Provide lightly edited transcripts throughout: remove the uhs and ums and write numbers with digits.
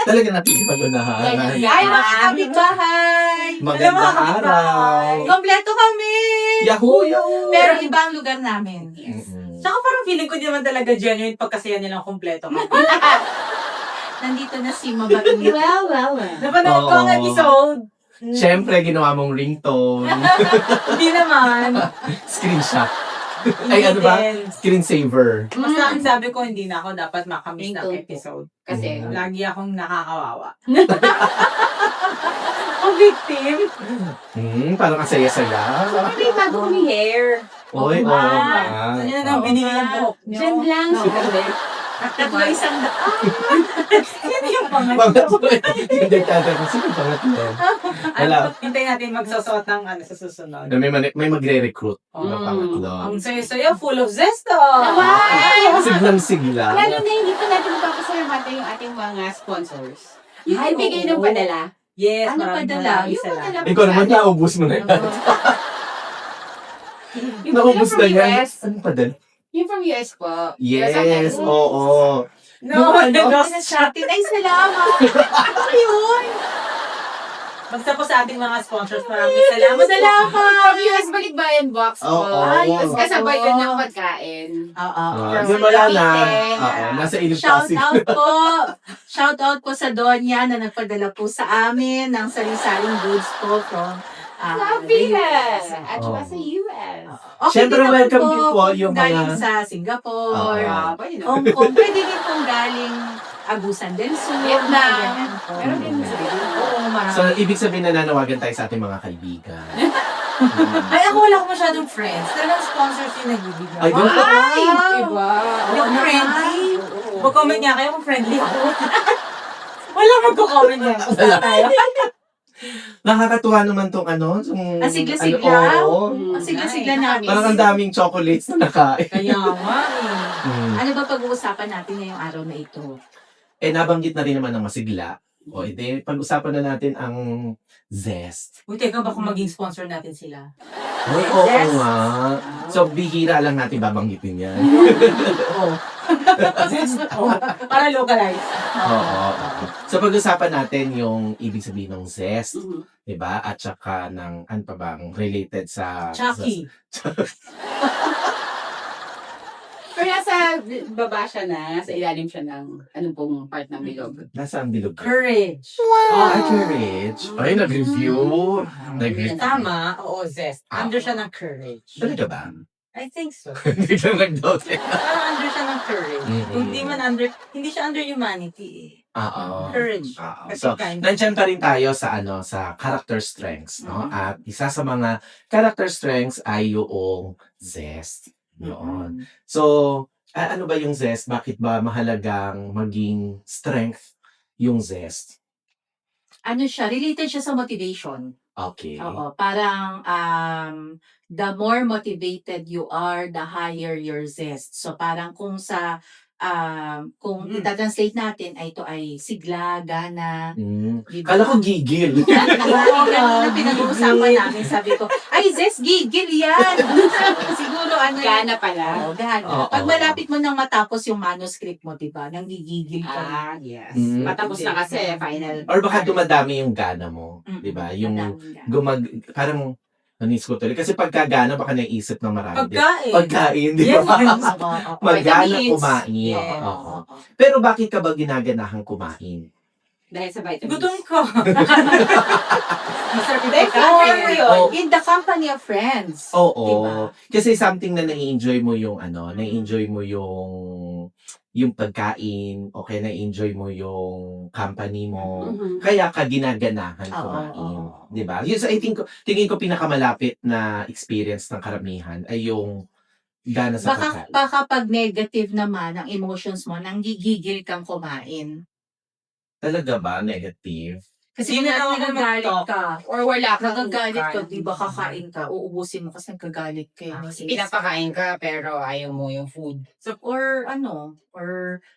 Talaga nakikipag-unahan. Ay, mga kapitbahay! Magandang araw! Kompleto kami! Yahoo! Yahoo! Pero iba ang lugar namin. Mm-mm. Tsaka parang feeling ko di naman talaga genuine pagkasaya nilang kompleto kami. Nandito na si Mabain. Well. Napanood ko ang Oo. episode. Siyempre, ginawa mong ringtone, Hindi naman. screenshot. Ay, ano ba? Din. Screensaver. Basta ang sabi ko, hindi na ako dapat makamiss ng Ringtone po. episode. Kasi, Mm. Lagi akong nakakawawa. Ang victim. Parang kasaya-saya. may bago kami hair. Oy, oo. Ah, Ano na binili yung buhok niyo? Diyan lang sa gabi. Tatlo isang Sino yung pangat? Pangatlo. Hindi tatanong. Sino pangatlo? Wala. Hintayin natin magsusuot ng ano sa susunod. May magre-recruit. Ano Mm. pangatlo? Ang sayo-sayo, full of zesto. Siglang-sigla. Lalo na hindi pa natin magpapasalamatan yung ating mga sponsors. Ay, Ay, bigay ng oo. padala. Yes, Ano maraming padala? maraming Yung salamat. padala Ikaw naman, naubos mo na yan. Yung Naubos padala na from yan. US. Ano pa din? Yung from US po. Yes, oo. No, Ano? Shopee. Ay, salamat! Ayun! Basta po sa ating mga sponsors, maraming salamat. From US Balikbayan Box po. Oo. Tapos kasabay yun ng pagkain. Oo. Yung wala na. Cavite. Oo, nasa ilog Shout Pasig. out po! Shout out po sa Donya na nagpadala po sa amin ng sari-saring goods po from Happy the US. At saka sa US. Okay Siyempre, din naman welcome din po yung galing mga- sa Singapore, Oo. Pwede na. Hong Kong. Pwede din pong galing Agusan del Sur. Vietnam. Ganyan po. Meron din sa Oo, marami. So, ibig sabihin nananawagan tayo sa ating mga kaibigan. Ay, ako wala akong masyadong friends. Talagang sponsors yung nagbibigay. Ay, ganun po. Ay! Iba. Yung Oo friendly. naman. Mag-comment nga kayo kung friendly ako. Wala magko-comment nga. Basta tayo. Nakakatuwa naman tong ano. Yung, Ang sigla-sigla. Oo. Ang sigla-sigla namin. Parang ang daming chocolates na nakain. Kaya nga eh. Mm. Ano ba pag-uusapan natin ngayong araw na ito? Nabanggit na rin naman ng masigla. O, edi, pag-usapan na natin ang zest. Uy, teka ba kung maging sponsor natin sila? Uy, oo Zest. nga. So, bihira lang natin babanggitin yan. Oo. Oh, para localize. Oo. So, pag-usapan natin yung ibig sabihin ng zest, Mhm. diba? At saka ng, ano pa bang, related sa... Chucky. Pero nasa baba siya na, sa ilalim siya ng anong pong part ng bilog. Nasa ang bilog ko. Courage. Ay, courage. Ay, nag-review. Nag-review. Tama. Oo, zest. Under siya ng courage. Talaga ba? I think so. Hindi ka nag-doubt eh. Parang under siya ng courage. Mm-mm. Kung di man under, hindi siya under humanity eh. Oo. Courage. Oo. Kasi So, kind. nandiyan pa rin tayo sa ano sa character strengths, no? At isa sa mga character strengths ay yung zest. Yun. So, ano ba yung zest? Bakit ba mahalagang maging strength yung zest? Ano siya? Related siya sa motivation. Okay. Oo. Parang the more motivated you are, the higher your zest. So parang kung sa kung itatranslate natin ay ito ay sigla, gana, di ba? Kala ko gigil. Ganun na pinag-uusapan namin. Sabi ko, ay zest, gigil yan. Siguro ano yan. Gana pala. Oo, gana. Oo. Pag malapit mo nang matapos yung manuscript mo, di ba? Nanggigigil ka na. Yes. Mm. Patapos na kasi, final. Or baka dumadami yung gana mo. Di ba? Yung Madaming gana. parang nanis ko tuloy. Kasi pagkagana, baka naisip ng marami. Pagkain. Pagkain, di Yes. ba? Oo. Magana Vitamins. kumain. Yes. Oo. Pero bakit ka ba ginaganahang kumain? Dahil sa vitamins. Gutom ko. Masarap yung Therefore, pagkain. yun. Oh. In the company of friends. Oo. Diba? Kasi something na nai-enjoy mo yung nai-enjoy mo yung pagkain, okay, nai-enjoy mo yung company mo. Mhm. Kaya ka ginaganahan Oo, kumain. oo. 'Di ba? Yun sa tingin ko pinakamalapit na experience ng karamihan ay yung gana sa pagkain. Baka pag negative naman ang emotions mo, nanggigigil kang kumain. Talaga ba negative? Kasi Hindi kung na ako nagagalit mag-talk. ka, Or wala kang nagagalit ka, kan. di ba kakain ka, uubusin mo kasi nagagalit ka. Kasi pinapakain ka pero ayaw mo yung food. Or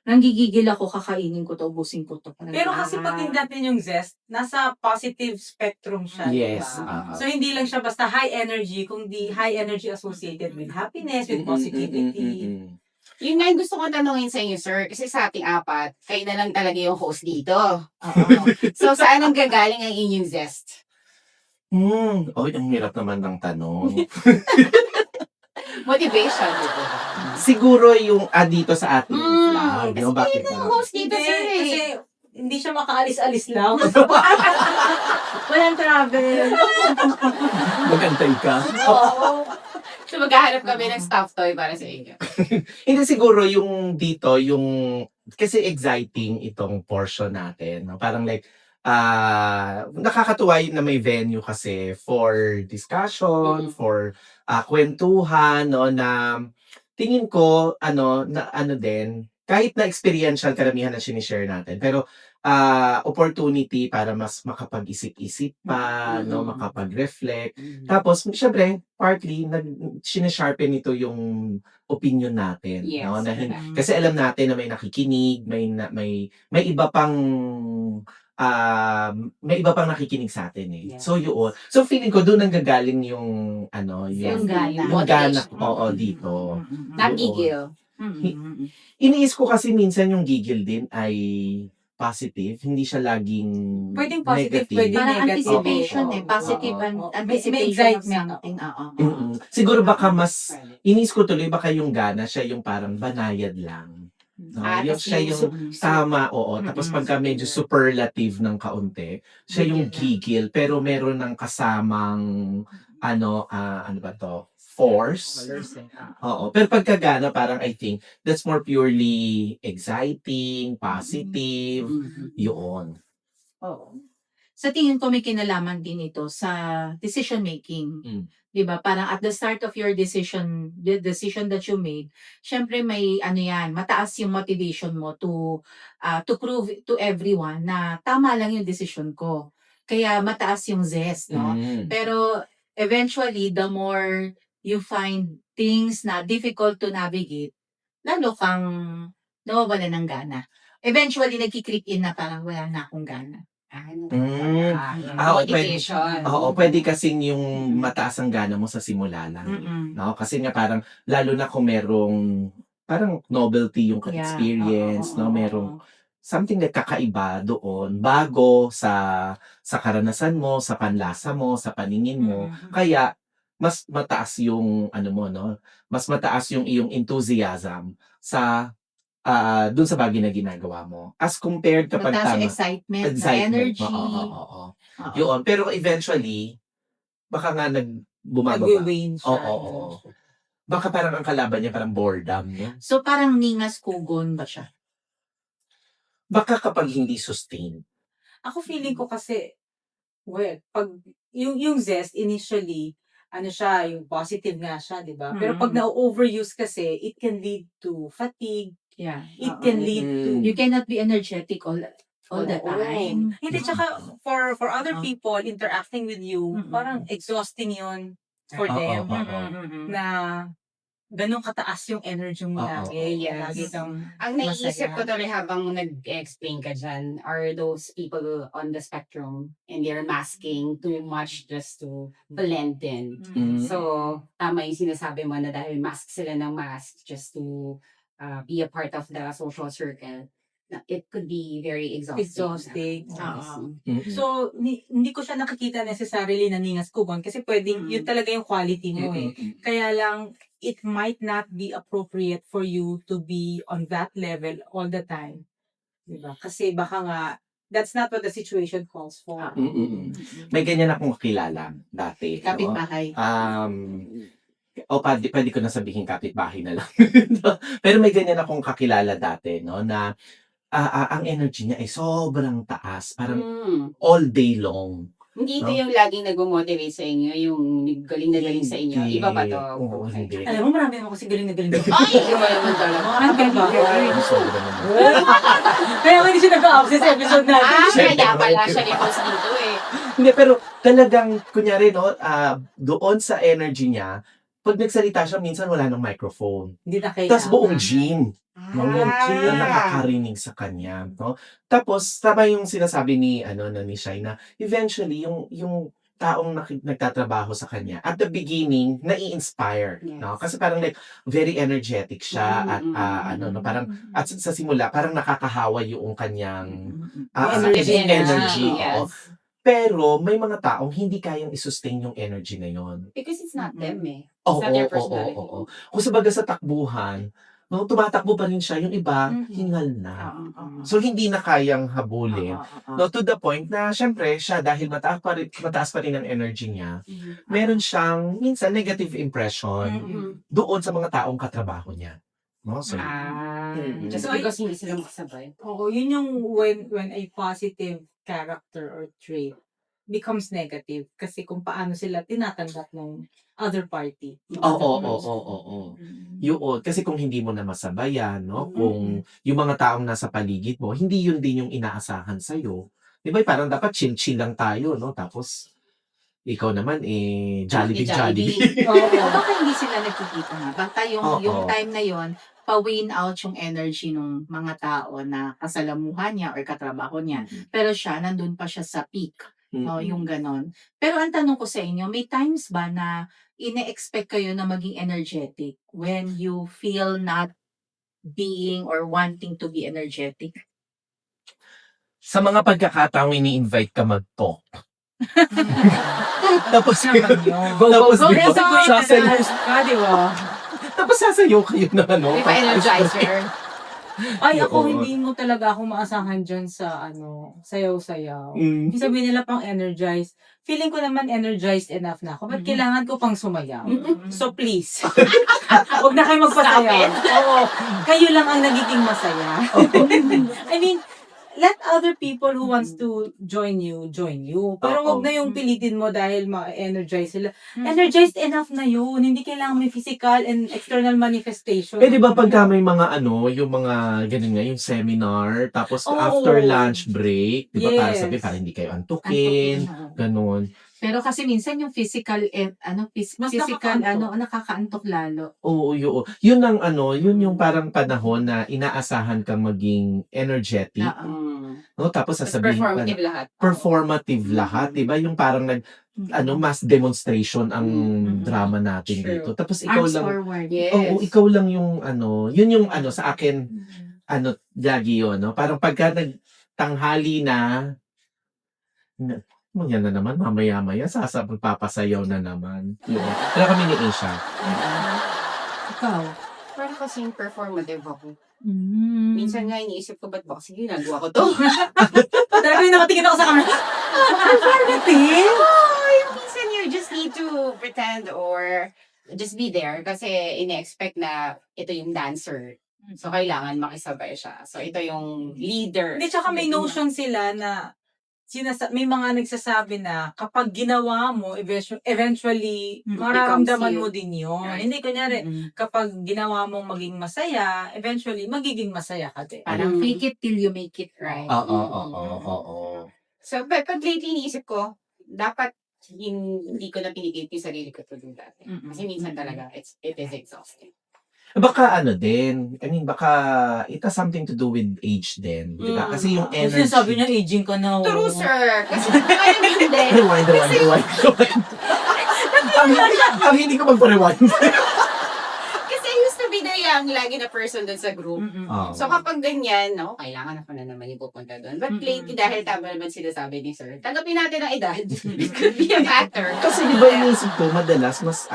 nanggigigil ako, kakainin ko to, ubusin ko to. Parang, Pero kasi pag natin yung zest, nasa positive spectrum siya. Yes. Diba? So, hindi lang siya basta high energy, kundi high energy associated with happiness, with positivity. Yun nga yung gusto kong tanungin sa inyo, sir. Kasi sa ating apat, kayo na lang talaga yung host dito. Oo. So, saan ang gagaling ang inyong zest? Oy, ang hirap naman ng tanong. Motivation. Dito. Siguro yung dito sa ating vlog, Kasi no? Bakit kayo na yung parang- host dito, Hindi, sir. kasi hindi siya makaalis-alis lang. Walang travel. Magantay ka? So, maghahanap kami ng stuffed toy para sa inyo. Hindi siguro yung dito, yung kasi exciting itong portion natin. No? Parang like, nakakatuwa yun na may venue kasi for discussion, for kwentuhan, no, na tingin ko, din, kahit na experiential karamihan na sinishare natin, pero opportunity para mas makapag-isip-isip pa, no, makapag-reflect. Tapos, syempre, partly, sinesharpen nito yung opinion natin. Yes. No? Kasi alam natin na may nakikinig, may iba pang nakikinig sa atin eh. Yes. So, yun. So, feeling ko doon ang gagaling yung, Yung gana. yung gana, Motivation. oo, dito. Nagigil. Iniis ko kasi minsan yung gigil din ay positive, hindi siya laging Pwedeng positive, negative. pwedeng Parang negative. anticipation Oo, eh. oo, Positive oo. May anticipation of excitement. something. Oo. Siguro baka mas, iniis ko tuloy, baka yung gana siya yung parang banayad lang. No, yung tas siya yung tama, oo. Tapos pagka medyo superlative ng kaunti, siya yung gigil, pero meron ng kasamang, ano ba to? Force. Oo. Pero pagkagana, parang I think, that's more purely exciting, positive, yun. Oo. Sa tingin ko may kinalaman din ito sa decision making. 'Di ba? Parang at the start of your decision, the decision that you made, syempre may mataas yung motivation mo to prove to everyone na tama lang yung decision ko. Kaya mataas yung zest, no? Pero eventually, the more you find things na difficult to navigate, lalo kang nawawalan ng gana. Eventually, nagki-creep in na parang wala na akong gana. Motivation. Oo, pwede kasing yung mataas ang gana mo sa simula lang. No? Kasi nga parang, lalo na kung merong, parang novelty yung experience, no? Merong something na kakaiba doon, bago sa karanasan mo, sa panlasa mo, sa paningin mo. Kaya, mas mataas yung, no? Mas mataas yung iyong enthusiasm sa dun sa bagay na ginagawa mo. As compared kapag Mataas yung excitement, na energy. Oo. Yun. Pero eventually, baka nga bumababa. Nag-wane siya. Oo. Baka parang ang kalaban niya parang boredom. No? So parang ningas kugon ba siya? Baka kapag hindi sustain. Ako feeling ko kasi, pag yung zest initially, yung positive nga siya, di ba? Pero pag na-overuse kasi, it can lead to fatigue. Yeah. It can lead to... You cannot be energetic all the time. Hindi, tsaka for other people interacting with you, parang exhausting yun for them. Na ganun kataas yung energy mo lagi. Yes. Lagi kang Ang naiisip masaya. ko tuloy habang nag-explain ka dyan are those people on the spectrum and they're masking too much just to blend in. So, tama yung sinasabi mo na dahil mask sila ng mask just to be a part of the social circle. It could be very exhausting. So, hindi ko siya nakikita necessarily na ningas kugon kasi pwedeng yun talaga yung quality mo eh. Kaya lang, it might not be appropriate for you to be on that level all the time. Diba? Kasi baka nga, that's not what the situation calls for. May ganyan akong kakilala dati. Kapitbahay. Pwede ko na sabihin kapitbahay na lang. Pero may ganyan akong kakilala dati, no, na ang energy niya ay sobrang taas. Parang all day long. Hindi ito No? yung laging nag-motivate sa inyo, yung galing na galing sa inyo. Iba pa to. Oo, hindi. Alam mo, marami naman kasi galing na galing. Ay, iba naman talaga. Ang ganda. Sobra naman. Kaya nga hindi siya nag-a-obsess sa episode natin. Kaya pala siya ni-post dito eh. Hindi, pero talagang, kunyari, no, doon sa energy niya, pag nagsalita siya, minsan wala ng microphone. Hindi na kailangan. Tapos buong gym. Buong gym na Ah. nakakarinig sa kanya. No? Tapos, tama yung sinasabi ni, ni Shai na eventually, yung taong nagtatrabaho sa kanya, at the beginning, nai-inspire. Yes. No? Kasi parang like, very energetic siya at parang at sa simula, parang nakakahawa yung kanyang energy. Oo. Yes. Pero may mga taong hindi kayang i-sustain yung energy na yon. Because it's not them eh. Oo, It's not their oo, personality. oo. Kung sa baga sa takbuhan, no, tumatakbo pa rin siya, yung iba, hingal na. So, hindi na kayang habulin. No, to the point na, syempre, siya, dahil mataas pa rin ang energy niya, meron siyang, minsan, negative impression doon sa mga taong katrabaho niya. No? So, Just So, because hindi sila makasabay. Oo, yun yung when a positive character or trait becomes negative kasi kung paano sila tinatanggap ng other party. oo. Yun, kasi kung hindi mo na masabayan, no? Kung yung mga taong nasa paligid mo, hindi yun din yung inaasahan sa'yo. Di ba? Parang dapat chill-chill lang tayo, no? Tapos, ikaw naman, Jollibee. Oo, baka hindi sila nagkikita nga. Baka yung Oo. time na yon pa-win out yung energy ng mga tao na kasalamuhan niya or katrabaho niya. Pero siya, nandun pa siya sa peak. No, yung ganon. Pero ang tanong ko sa inyo, may times ba na ine-expect kayo na maging energetic when you feel not being or wanting to be energetic? Sa mga pagkakataong ini-invite ka mag-talk. Tapos, tapos, Go, di ba, kasi kung sasayaw, host ka, di ba? tapos sasayaw kayo na, Di ba energizer? Ay, ako Oo. hindi mo talaga ako maasahan dyan sa sayaw-sayaw. Mm. Yung sabihin nila pang energized. Feeling ko naman energized enough na ako. Ba't kailangan ko pang sumayaw? So please, huwag na kayo magpasayaw. Oo, kayo lang ang nagiging masaya. I mean, let other people who wants to join you. Pero Oo. wag na yung pilitin mo dahil ma-energize sila. Energized enough na yun. Hindi kailangan may physical and external manifestation. Eh, di ba pagka may mga yung mga, ganun nga, yung seminar, tapos Oo. after lunch break, di ba, para Yes. sabi, para hindi kayo antukin, ganun. Pero kasi minsan yung physical Mas physical nakakaantok. nakakaantok lalo. Oo, yun ang yun yung parang panahon na inaasahan kang maging energetic, no? Tapos Tapos sasabihin pa na, performative lahat. performative lahat, di ba? Yung parang mass demonstration ang drama natin True. dito. Tapos ikaw Arms lang, forward. Yes. oo, ikaw lang yung yun yung sa akin, lagi yun, no? Parang pagka nagtanghali na, yan na naman, mamaya-maya, magpapasayaw na naman. Yun. Pero kami ni Asia. Ikaw. Parang kasing performative ako. Mm. Minsan nga iniisip ko, ba't ba kasi ginagawa ko to? Talaga yung nakatingin ako sa camera. Performative? Minsan you just need to pretend or just be there kasi ine-expect na ito yung dancer. So, kailangan makisabay siya. So, ito yung leader. Hindi, tsaka may notion sila na may mga nagsasabi na kapag ginawa mo, eventually, mararamdaman becomes you. mo din yun. Right. Hindi, kunyari, kapag ginawa mong maging masaya, eventually, magiging masaya ka din. Parang fake it till you make it, right? Oo. So, but lately, iniisip ko, dapat hindi ko na pinigil yung sarili ko to do that. Kasi minsan talaga, it is exhausting. Baka din, baka it has something to do with age din. Di ba? Kasi yung Kasi energy. sabi niya, aging ka na. True, sir. Kasi kaya hindi. Rewind. Ang hindi ko magpa-rewind. Kasi I used to be the young, lagi na person dun sa group. Oh. So kapag ganyan, kailangan ako na naman yung pupunta doon. But lately, dahil tama naman sinasabi ni sir, tanggapin natin ang edad. It could be a factor. Kasi di ba iniisip ko, madalas mas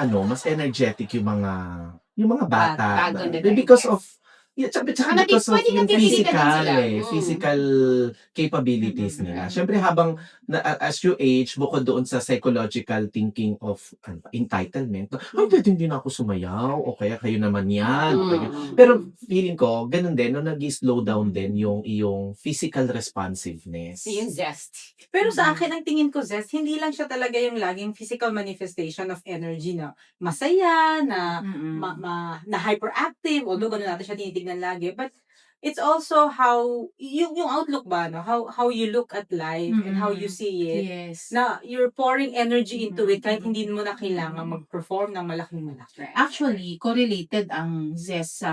energetic yung mga bata. Bagong Because yes. of Yeah, tsaka Hanapin- because of pwede yung napipilitan din physical sila. physical capabilities nila. Siyempre habang as you age, bukod doon sa psychological thinking of entitlement, "Ay, pwede hindi na ako sumayaw," o kaya, "Kayo naman yan," o kaya pero feeling ko gano'n din 'no, nag-i-slow down din yung iyong physical responsiveness. Yung zest. Pero sa akin, ang tingin ko, Zest, hindi lang siya talaga yung laging physical manifestation of energy na masaya, na na hyperactive, although ganun natin siya tinitignan lagi. But it's also how, yung outlook ba, no? How you look at life and how you see it. Yes. Na you're pouring energy into it kahit hindi mo na kailangan mag-perform ng malaking. Actually, correlated ang zest sa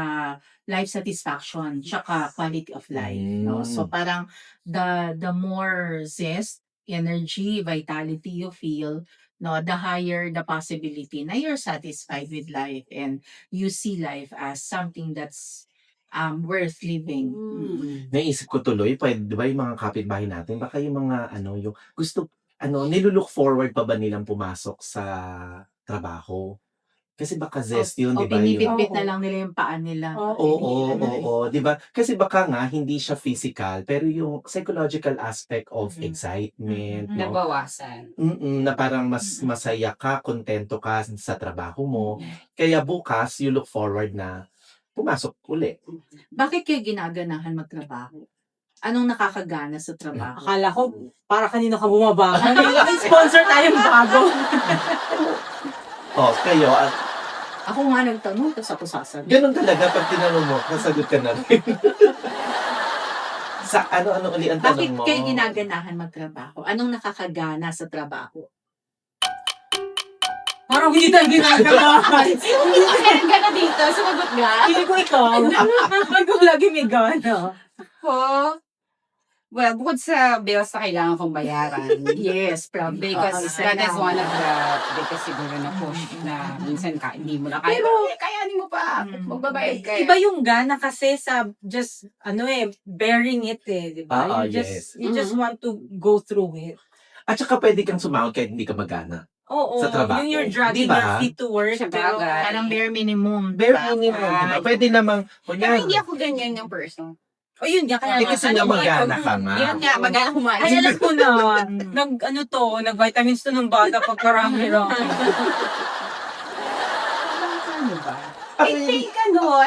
life satisfaction tsaka quality of life, no? So parang the more zest, energy, vitality you feel, no, the higher the possibility na you're satisfied with life and you see life as something that's worth living. Naisip ko tuloy, puwede 'di ba yung mga kapitbahay natin, baka yung mga yung gusto nilu-look forward pa ba nilang pumasok sa trabaho? Kasi baka zest yun, O 'di ba, yung pinipitbit na Oo. lang nila yung paa nila. oo, oo, 'di ba? Kasi baka nga hindi siya physical, pero yung psychological aspect of excitement, no? Nabawasan. Na parang mas masaya ka, kontento ka sa trabaho mo, kaya bukas you look forward na pumasok uli. Bakit kayo ginaganahan magtrabaho? Anong nakakagana sa trabaho? Akala ko, para kanino ka bumabago. May sponsor tayong bago. Kayo, Ako nga nagtanong, tapos ako sasagot. ganun talaga pag tinanong mo, sasagot ka na rin. Sa ano uli ang Bakit tanong mo? kayo ginaganahan magtrabaho? Anong nakakagana sa trabaho? Parang hindi tayo ginagawa. Meron ka na dito, sumagot nga. Hindi ko ikaw. Ikaw lagi may gana. Ko, well, bukod sa bills na kailangan kong bayaran, Yes, probably. because that is one of the biggest siguro na push na minsan hindi mo na kaya. Pero kayanin mo pa. Magbabayad ka. Iba yung gana kasi sa just, bearing it di ba? Yes. You just want to go through it. At saka pwede kang sumahod kahit hindi ka magana. Oo, Sa trabaho. yung you're dragging Di ba? your feet to work. Sa Pero, bagay. Parang bare minimum. Bare minimum, di ba? Pwede namang, Pero kunyari, hindi ako ganyan yung person. o yun nga, kaya kasi nga magana ka nga. Yun nga, magana kumain. Ay, alam ko na, nag-vitamins to ng bata pag marami-rami. Ano ba? I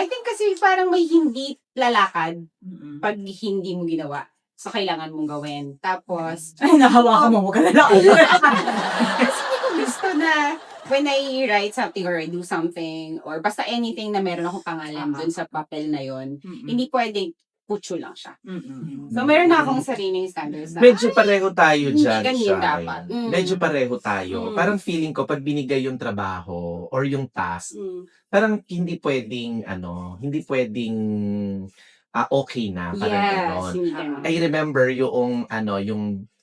think kasi parang may hindi lalakad pag hindi mo ginawa. So, kailangan mong gawin. Tapos, Ay, nahawakan mo, huwag ka na lang. kasi hindi ko gusto na when I write something or I do something or basta anything na meron akong pangalan dun sa papel na yon, hindi pwedeng putyo lang siya. So, meron na akong sariling standards na, Medyo pareho tayo hindi dyan, ganyan Shai. dapat. Medyo pareho tayo. Parang feeling ko, pag binigay yung trabaho or yung task, parang hindi pwedeng, okay na. Parang ganon. hindi ganun. I remember yung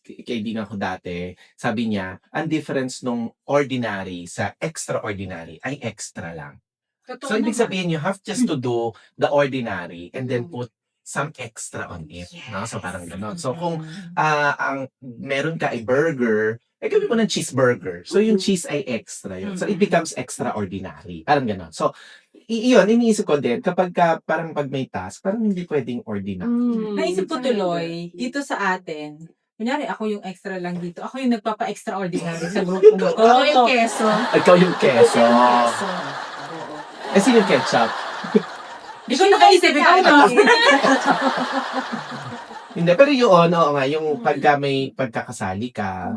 kaibigan ko dati, sabi niya, ang difference nung ordinary sa extraordinary ay extra lang. So, ibig sabihin, you have just to do the ordinary and then put some extra on it. No? So, parang ganon. So, kung ang meron ka ay burger, gawin mo ng cheeseburger. So, yung cheese ay extra yun. So, it becomes extraordinary. Parang ganon. So, iyon, iniisip ko din, kapag parang pag may task, parang hindi pwedeng ordinary. Naisip ko tuloy, dito sa atin, kunyari ako yung extra lang dito, ako yung nagpapa-extraordinary sa grupo mo. Oo, yung keso. Ikaw yung keso. Keso. Sino yung ketchup? Di ko nakaisip, ikaw na. Hindi, pero yun, oo nga, yung pagka may pagkakasali ka,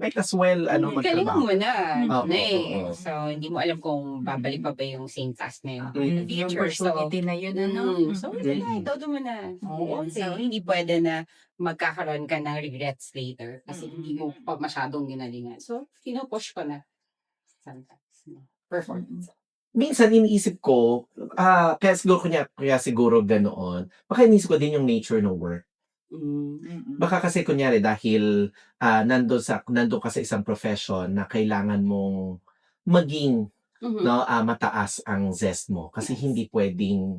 might as well, Galingan magtrabaho. mo na. Oo, eh. oo. So, hindi mo alam kung babalik pa ba yung same task na yun. Mm. Yung Future, so, opportunity na yun, ano? So, todo mo na. Oo, So, hindi pwede na magkakaroon ka ng regrets later kasi hindi mo pa masyadong ginalingan. So, pinupush ko na. Sometimes. Performance. Minsan iniisip ko, kaya siguro ganoon, baka iniisip ko din yung nature ng work. Baka kasi kunyari dahil nandun ka sa isang profession na kailangan mong maging mataas ang zest mo kasi hindi pwedeng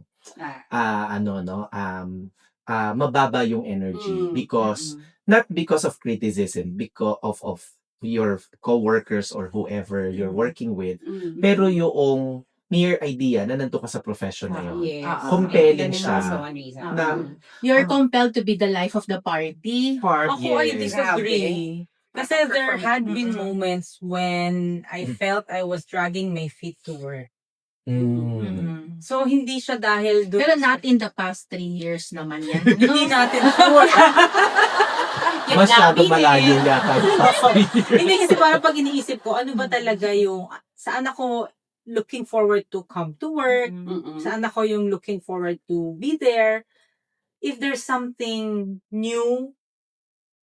mababa yung energy because not because of criticism, because of your co-workers or whoever you're working with, pero yung mere idea na nandun ka sa profession na yun. Yes. Compelling Yun siya. also one reason. Na- You're Ah. compelled to be the life of the party. Ako, I Yes. disagree. Kasi there had been moments when I felt I was dragging my feet to work. Mm. So, hindi siya dahil doon. Pero not in the past 3 years naman yan. Hindi natin sure. Yung Masyado dami malayo din. yata. Hindi kasi parang pag iniisip ko, ano ba talaga yung, saan ako looking forward to come to work, Mm-mm. saan ako yung looking forward to be there, if there's something new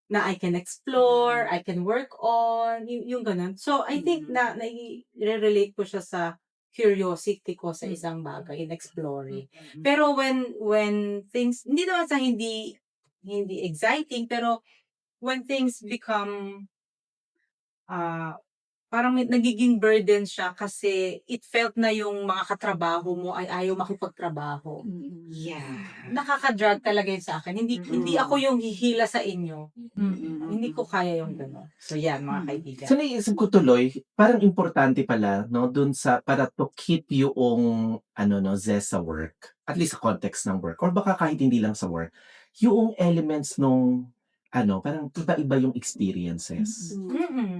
na I can explore, I can work on, yung ganun. So, I think na relate ko siya sa curiosity ko sa isang bagay in exploring. Pero when things, hindi naman sa hindi exciting, pero when things become parang nagiging burden siya kasi it felt na yung mga katrabaho mo ay ayaw makipagtrabaho. Yeah. Nakaka-drag talaga yun sa akin. Hindi ako yung hihila sa inyo. Hindi ko kaya yung gano'n. So yan, mga kaibigan. So naisip ko tuloy, parang importante pala, no, dun sa, para to keep yung, zest sa work, at least sa context ng work, or baka kahit hindi lang sa work, yung elements nung, parang iba-iba yung experiences.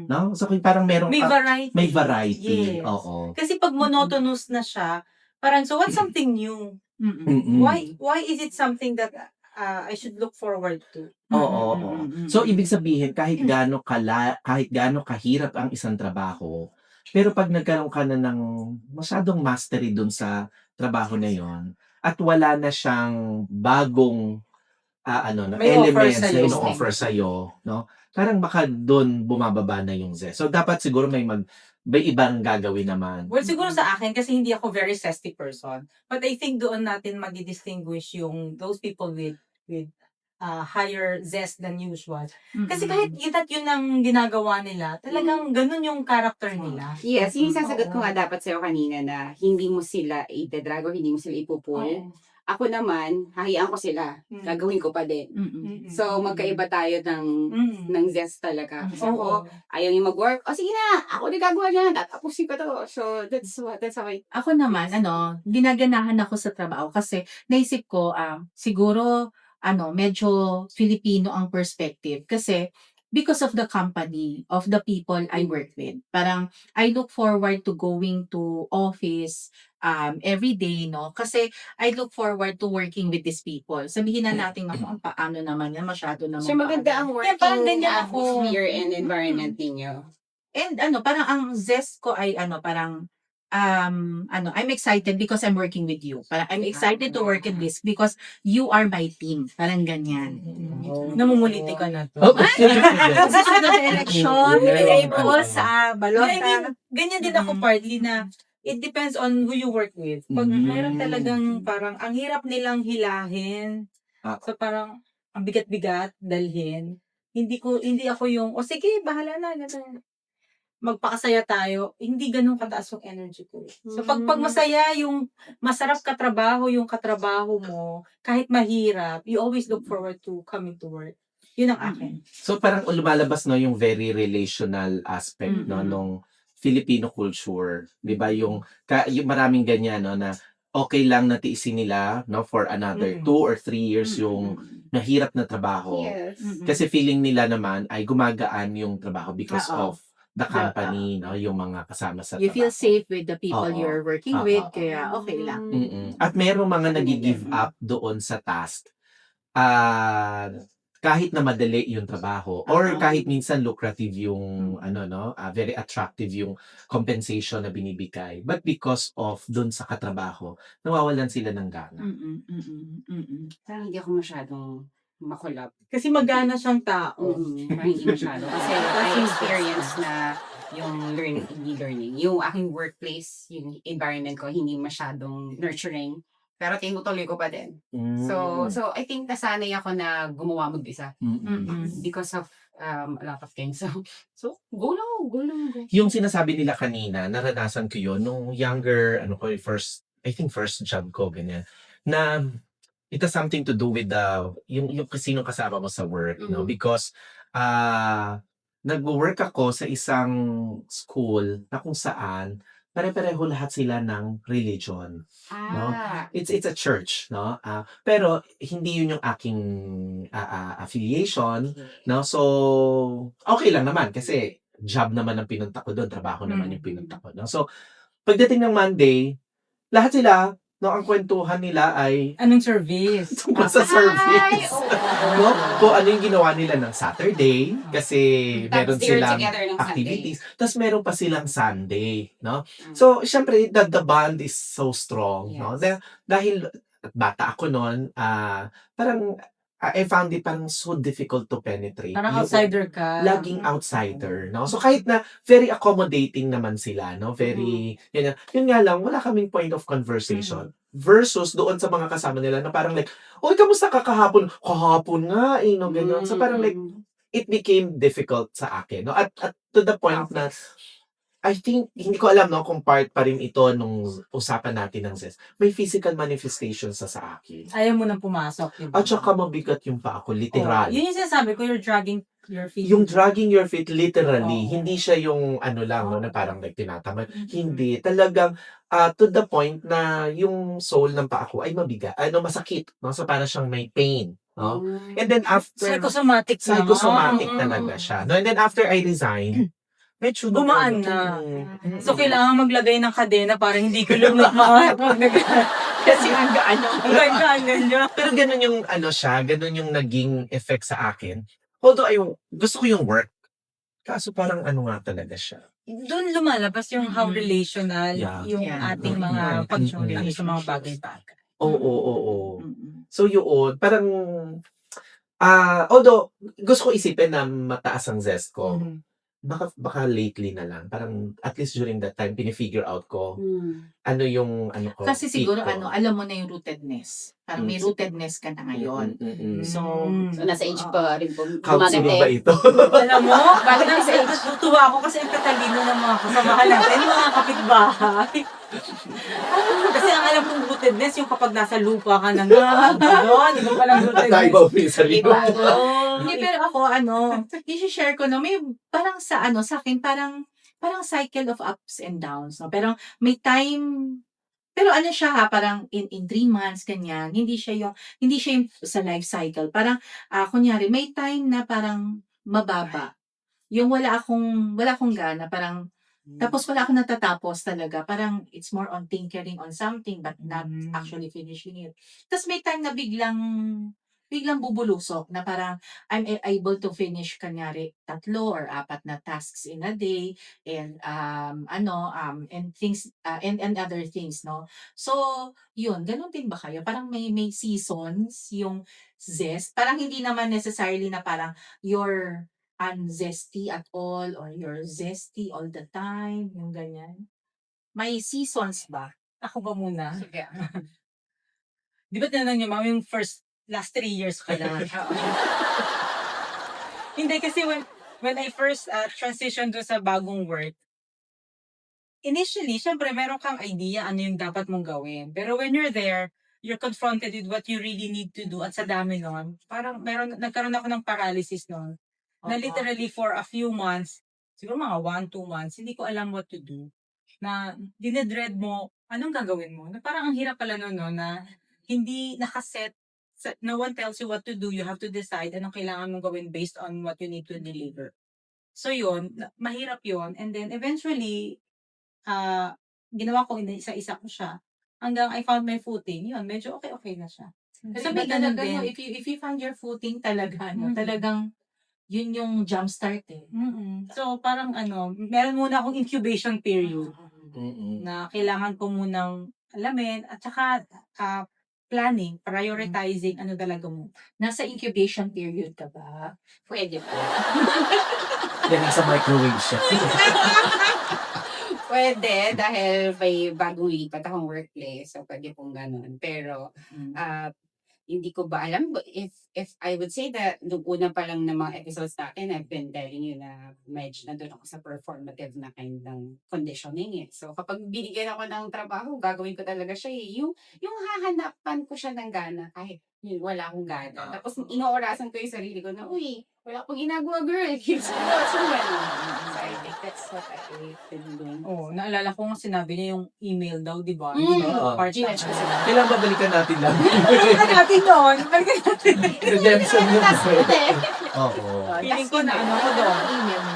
No? So parang merong, May variety. may variety. Yes. Oo. Kasi pag monotonous na siya, parang so what's something new? Mm-mm. Why is it something that I should look forward to? Oo. So ibig sabihin kahit gaano kahirap ang isang trabaho, pero pag nagkaroon ka na ng masyadong mastery dun sa trabaho na yon at wala na siyang bagong May offer elements na sa'yo. ino-offer sa'yo, no? Parang baka dun bumababa na yung zest. So dapat siguro may ibang gagawin naman. Well, siguro sa akin, kasi hindi ako very zesty person. But I think doon natin madi-distinguish yung those people with higher zest than usual. Kasi kahit yun ang ginagawa nila, talagang ganun yung character nila. Yes, yung sasagot ko Oo. nga dapat sa'yo kanina na hindi mo sila itadrag o hindi mo sila ipupul. Oo. Ako naman, hahayaan ko sila. Gagawin ko pa din. So, magkaiba tayo ng zest talaga. Kasi ako, ayaw yung mag-work. O sige na, ako na gagawa niyan. Tatapusin ko to. So, that's how I... Ako naman, ginaganahan ako sa trabaho kasi naisip ko, siguro, medyo Filipino ang perspective. Kasi, because of the company, of the people I work with. Parang, I look forward to going to office every day, no? Kasi, I look forward to working with these people. Sabihin na natin ako, paano naman yan, masyado naman. So, maganda ang Yeah, parang working ganyan ako. atmosphere and environment ninyo. And parang ang zest ko ay parang I'm excited because I'm working with you. Parang I'm excited to work in this because you are my team. Parang ganyan. Namumuliti ka na to. Oh, Kasi sunod na election, nilagay mo sa balota. Ganyan din ako partly na it depends on who you work with. Pag mayroon talagang parang ang hirap nilang hilahin. So parang ang bigat-bigat dalhin. Hindi ako yung sige, bahala na ganun. Magpakasaya tayo, hindi ganun kataas yung energy ko. So pag masaya yung masarap katrabaho yung katrabaho mo, kahit mahirap, you always look forward to coming to work. Yun ang akin. So parang lumalabas no yung very relational aspect no nung Filipino culture, 'di ba? Yung maraming ganyan no na okay lang na tiisin nila no for another 2 or 3 years yung mahirap na trabaho. Yes. Kasi feeling nila naman ay gumagaan yung trabaho because Oo. of the company, no, yung mga kasama sa You trabaho. feel safe with the people Oo. you're working Oo. with, kaya okay lang. At merong mga nag-give up doon sa task. Kahit na madali yung trabaho or kahit minsan lucrative yung very attractive yung compensation na binibigay, but because of doon sa katrabaho, nawawalan sila ng gana. Parang hindi ako masyadong makulap. Kasi magana siyang tao. Parang hindi masyado. Kasi I experience na yung learning. Yung aking workplace, yung environment ko, hindi masyadong nurturing. Pero tinutuloy ko pa din. So I think nasanay ako na gumawa mag-isa. Because of a lot of things. So go lang. Yung sinasabi nila kanina, naranasan ko yun nung younger, first job ko, ganyan, na it has something to do with yung sinong kasama mo sa work, no? Because nagwo-work ako sa isang school na kung saan pare-pareho lahat sila ng religion. No? Ah. It's a church, no? Pero hindi yun yung aking affiliation, no? So okay lang naman kasi job naman ang pinunta ko doon, trabaho naman yung pinunta ko, no? So pagdating ng Monday, lahat sila, no, ang kwentuhan nila ay Anong service? tungkol sa Ay, service. oo. No? Kung ano yung ginawa nila ng Saturday, kasi meron Tapos they were silang together ng Sunday. activities. Tapos meron pa silang Sunday, no? Mm. So, syempre, the bond is so strong, no? Yes. Dahil bata ako noon, parang I found it parang so difficult to penetrate. Parang Yung outsider ka. laging outsider, no? So, kahit na very accommodating naman sila, no? Very, yun nga lang, wala kaming point of conversation. Versus doon sa mga kasama nila na parang like, oy, kamusta ka kahapon? Kahapon nga, no? Ganyan. So, parang like, it became difficult sa akin, no? At to the point na, I think, hindi ko alam, no, kung part pa rin ito nung usapan natin ng ZES. May physical manifestations sa akin. Ayaw mo nang pumasok, diba? At saka mabigat yung paa ko, literal. Yun yung sinasabi ko, you're dragging your feet. Yung dragging your feet literally, Oo. hindi siya yung ano lang, no, na parang like tinatamad. Mhm. Hindi. Talagang to the point na yung sole ng paa ko ay mabigat, masakit. No? So parang siyang may pain. No? And then after, Psychosomatic na. psychosomatic Mm. talaga siya. No? And then after I resigned, medyo Gumaan na. Mm. So, kailangan maglagay ng kadena para hindi ko lumakas. Kasi ang gaan ng Ang ganda niya. Pero ganun yung ganun yung naging effect sa akin. Although gusto ko yung work. Kaso parang nga talaga siya. Doon lumalabas yung how relational Yeah. yung Yeah. ating mga pag-journey sa mga bagay-bagay. Oo. Mm-mm. So yun, parang although gusto ko isipin na mataas ang zest ko. Baka lately na lang. Parang at least during that time pinifigure out ko ano yung ko. Kasi fit siguro ko. alam mo na yung rootedness. Parang may rootedness ka na ngayon. So, So, nasa age pa rin po. Counseling ba ito? Alam mo, Bakit nasa age? natutuwa ako kasi ang katalino ng mga kasamahan natin, mga kapitbahay. Kasi ang alam kong rootedness, yung kapag nasa lupa ka na nga, di ba palang rootedness? Tayo ba sa Iba. hindi, pero ako, i-share ko, no, may parang sa akin, parang cycle of ups and downs, no? Pero may time, pero siya parang in 3 months, ganyan, hindi siya yung sa life cycle. Parang, kunyari, may time na parang mababa. Yung wala akong gana, parang, tapos wala akong natatapos talaga. Parang, it's more on tinkering on something, but not actually finishing it. Tapos may time na biglang bubulusok na parang I'm able to finish kanyari 3 or 4 na tasks in a day and and things and other things, no. So yun, ganun din ba kayo? Parang may seasons yung zest. Parang hindi naman necessarily na parang you're unzesty at all or you're zesty all the time, yung ganyan. May seasons ba? Ako ba muna? Sige. Di ba tinanong niyo, ma'am, yung last 3 years ka na? Hindi, kasi when I first transitioned doon sa bagong work, initially, syempre, meron kang idea ano yung dapat mong gawin. Pero when you're there, you're confronted with what you really need to do. At sa dami nun, parang nagkaroon ako ng paralysis nun. Na literally for a few months, siguro mga 1-2 months, hindi ko alam what to do. Na dinedread mo, anong gagawin mo? Na parang ang hirap pala nun, no, na hindi nakaset, no one tells you what to do, you have to decide anong kailangan mong gawin based on what you need to deliver. So yun, mahirap yun. And then eventually, ginawa ko, isa-isa ko siya. Hanggang I found my footing, yun, medyo okay na siya. Kasi may ganun talaga, no, din. if you find your footing talaga, no, talagang yun yung jumpstart eh. So parang meron muna akong incubation period Mm-mm. na kailangan ko munang alamin at saka planning, prioritizing ano talaga mo. Nasa incubation period ka ba? Pwede po. Yan, nasa microwave siya. Pwede, dahil may bagong lipat akong workplace. So, pwede pong ganun. Pero, hindi ko ba alam if I would say that nung una pa lang ng mga episodes natin, I've been telling you na medyo nandun ako sa performative na kind ng conditioning eh. So kapag binigyan ako ng trabaho, gagawin ko talaga siya eh. Yung hahanapan ko siya ng gana kahit yun, wala akong gana. Tapos inoorasan ko yung sarili ko na, uy, wala akong ginagawa, girl. Keep so I think that's what I've been doing. Oh, naalala ko nga sinabi niya yung email daw, di ba? Oo. Part Ginatch ko sila. Kailangan babalikan natin lang. Balikan natin doon. Balikan natin. Redemption yun. Hindi. Oo. Feeling ko na ano ko doon. Email mo.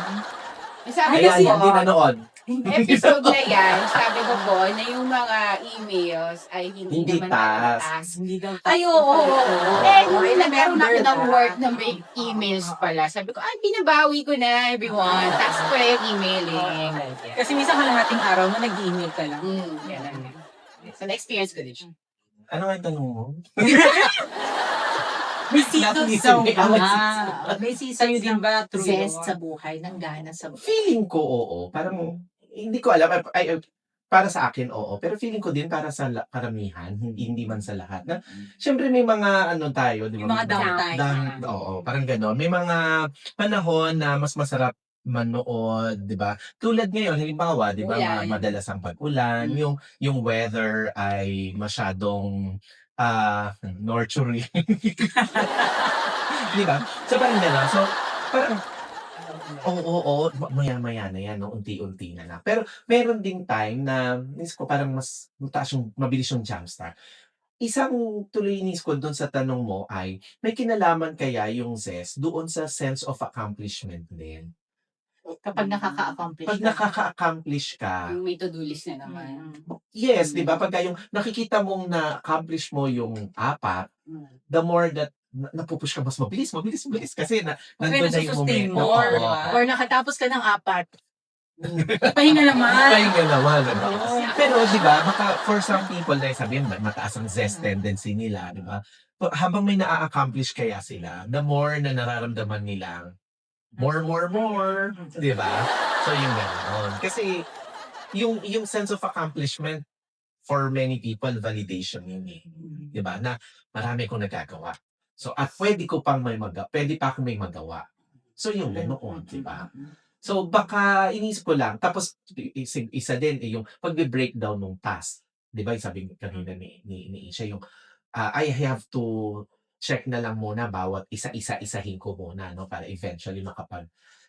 Sabi Ayan, kasi, hindi nanood. episode na yan, sabi ko po na yung mga emails ay hindi Hindi naman task. task. Hindi daw. Ay, oo. Eh, nung meron ako ng that. work na may emails pala. Sabi ko, ay, binabawi ko na, everyone. Task ko na yung emailing. Kasi minsan kalahating araw mo nag-email ka lang. Yan lang. So, na-experience ko din siya. Ano nga yung tanong mo? May seasons daw May ba? May seasons Sa'yo din ba? True zest yun? sa buhay, ng gana sa buhay. Feeling ko, oo. Parang, hindi ko alam. Para sa akin, oo. Pero feeling ko din para sa karamihan, hindi man sa lahat. Na, syempre may mga ano tayo, di ba? Yung mga downtime. Oo, parang gano'n. May mga panahon na mas masarap manood, 'di ba? Tulad ngayon, halimbawa, 'di ba, Ulan. madalas ang pag-ulan, yung weather ay masyadong nurturing. 'Di ba? So parang gano'n. So parang oo, maya-maya na 'yan, no, unti-unti na lang. Pero meron ding time na inisip ko parang mas mabilis yung jumpstart. Isang tuloy inis ko dun sa tanong mo ay, may kinalaman kaya yung zest doon sa sense of accomplishment din? Kapag nakaka-accomplish Pag ka. nakaka-accomplish ka, Yung may to-do list na naman. yes, 'di ba? Pagka yung nakikita mong na-accomplish mo yung 4, the more that napu-push ka mas mabilis kasi nandun na yung nasusustain momento. mo, Oo. di ba? Or nakatapos ka ng 4. Pahinga naman. Pahinga naman. Ano? Oo. Pero 'di ba, for some people dahil sabihin mataas ang zest tendency nila, 'di ba? Habang may na-accomplish kaya sila, the more na nararamdaman nila, more, 'di ba? So yung gano'n. Kasi yung sense of accomplishment for many people validation yun eh. 'Di ba? Na marami akong nagagawa. So at pwede pa akong may magawa. So yung ganoon, 'di ba? So baka iniisip ko lang tapos isa din yung pagbe-breakdown ng task. 'Di ba? Sabi kanina ni Isha yung I have to check na lang muna bawat isahin ko muna, no, para eventually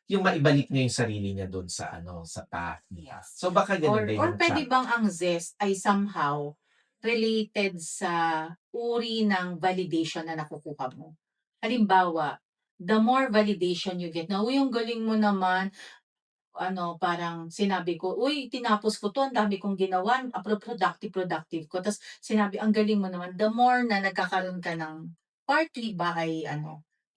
yung maibalik niya yung sarili niya doon sa sa path niya. So baka Or, ganun din or yung pwede challenge. bang ang zest ay somehow related sa uri ng validation na nakukuha mo? Halimbawa, the more validation you get, na, uy, ang galing mo naman, parang sinabi ko, uy, tinapos ko to, ang dami kong ginawa, productive ko. Tapos sinabi, ang galing mo naman. The more na nagkakaroon ka ng partly ba ay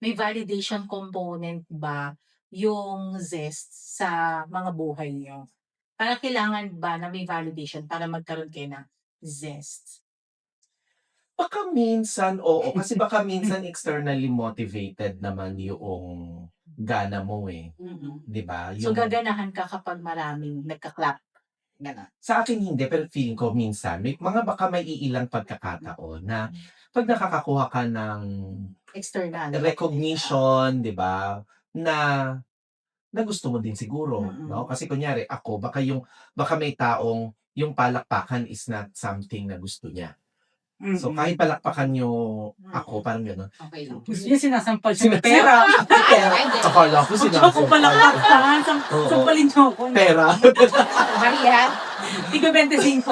may validation component ba yung zest sa mga buhay niyo? Parang kailangan ba na may validation para magkaroon kayo ng zest? Baka minsan, oo. Kasi baka minsan externally motivated naman yung gana mo eh. Mm. 'Di ba? So gaganahan ka kapag maraming nagka-clap. Gano'n. Sa akin hindi, pero feeling ko minsan, baka may iilang pagkakataon na pag nakakakuha ka ng External. recognition, 'di ba, na gusto mo din siguro, Mm. no? Kasi kunyari ako, baka may taong yung palakpakan is not something na gusto niya. So kahit palakpakan niyo ako, parang gano'n. Okay lang. Gusto niya sinasampal siya ng pera. Akala ko Gusto ko pala kaktahan. Oo. Sampalin niyo ako. Pera. Maria, Tiga 25.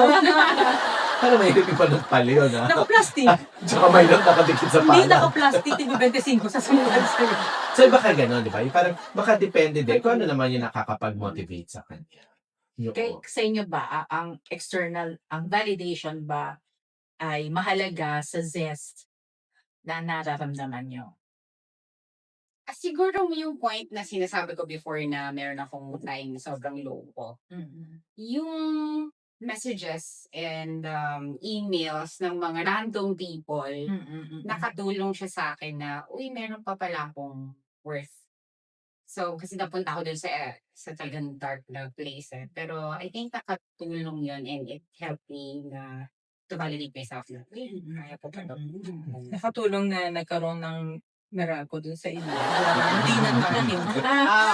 Parang may hindi pa nagpali yun, ha? Naka-plastic. Tsaka may lang nakadikit sa Hindi pala. naka-plastic. Tiga 25 sa sampal sa'yo. So baka gano'n, di ba? Yung parang baka depende din kung ano naman yung nakakapag-motivate sa kanya. Yung, Sa inyo ba, ang external, ang validation ba ay mahalaga sa zest na nararamdaman nyo? siguro yung point na sinasabi ko before na meron akong time na sobrang low ko. Yung messages and emails ng mga random people, nakatulong siya sa akin na, uy, meron pa pala akong worth. So, kasi napunta ako dun sa talagang dark na place eh. Pero I think nakatulong yun and it helped me na to validate myself na, uy, kaya ko pa to. Nakatulong na nagkaroon ng Meralco dun sa inyo. Hindi na nakanim.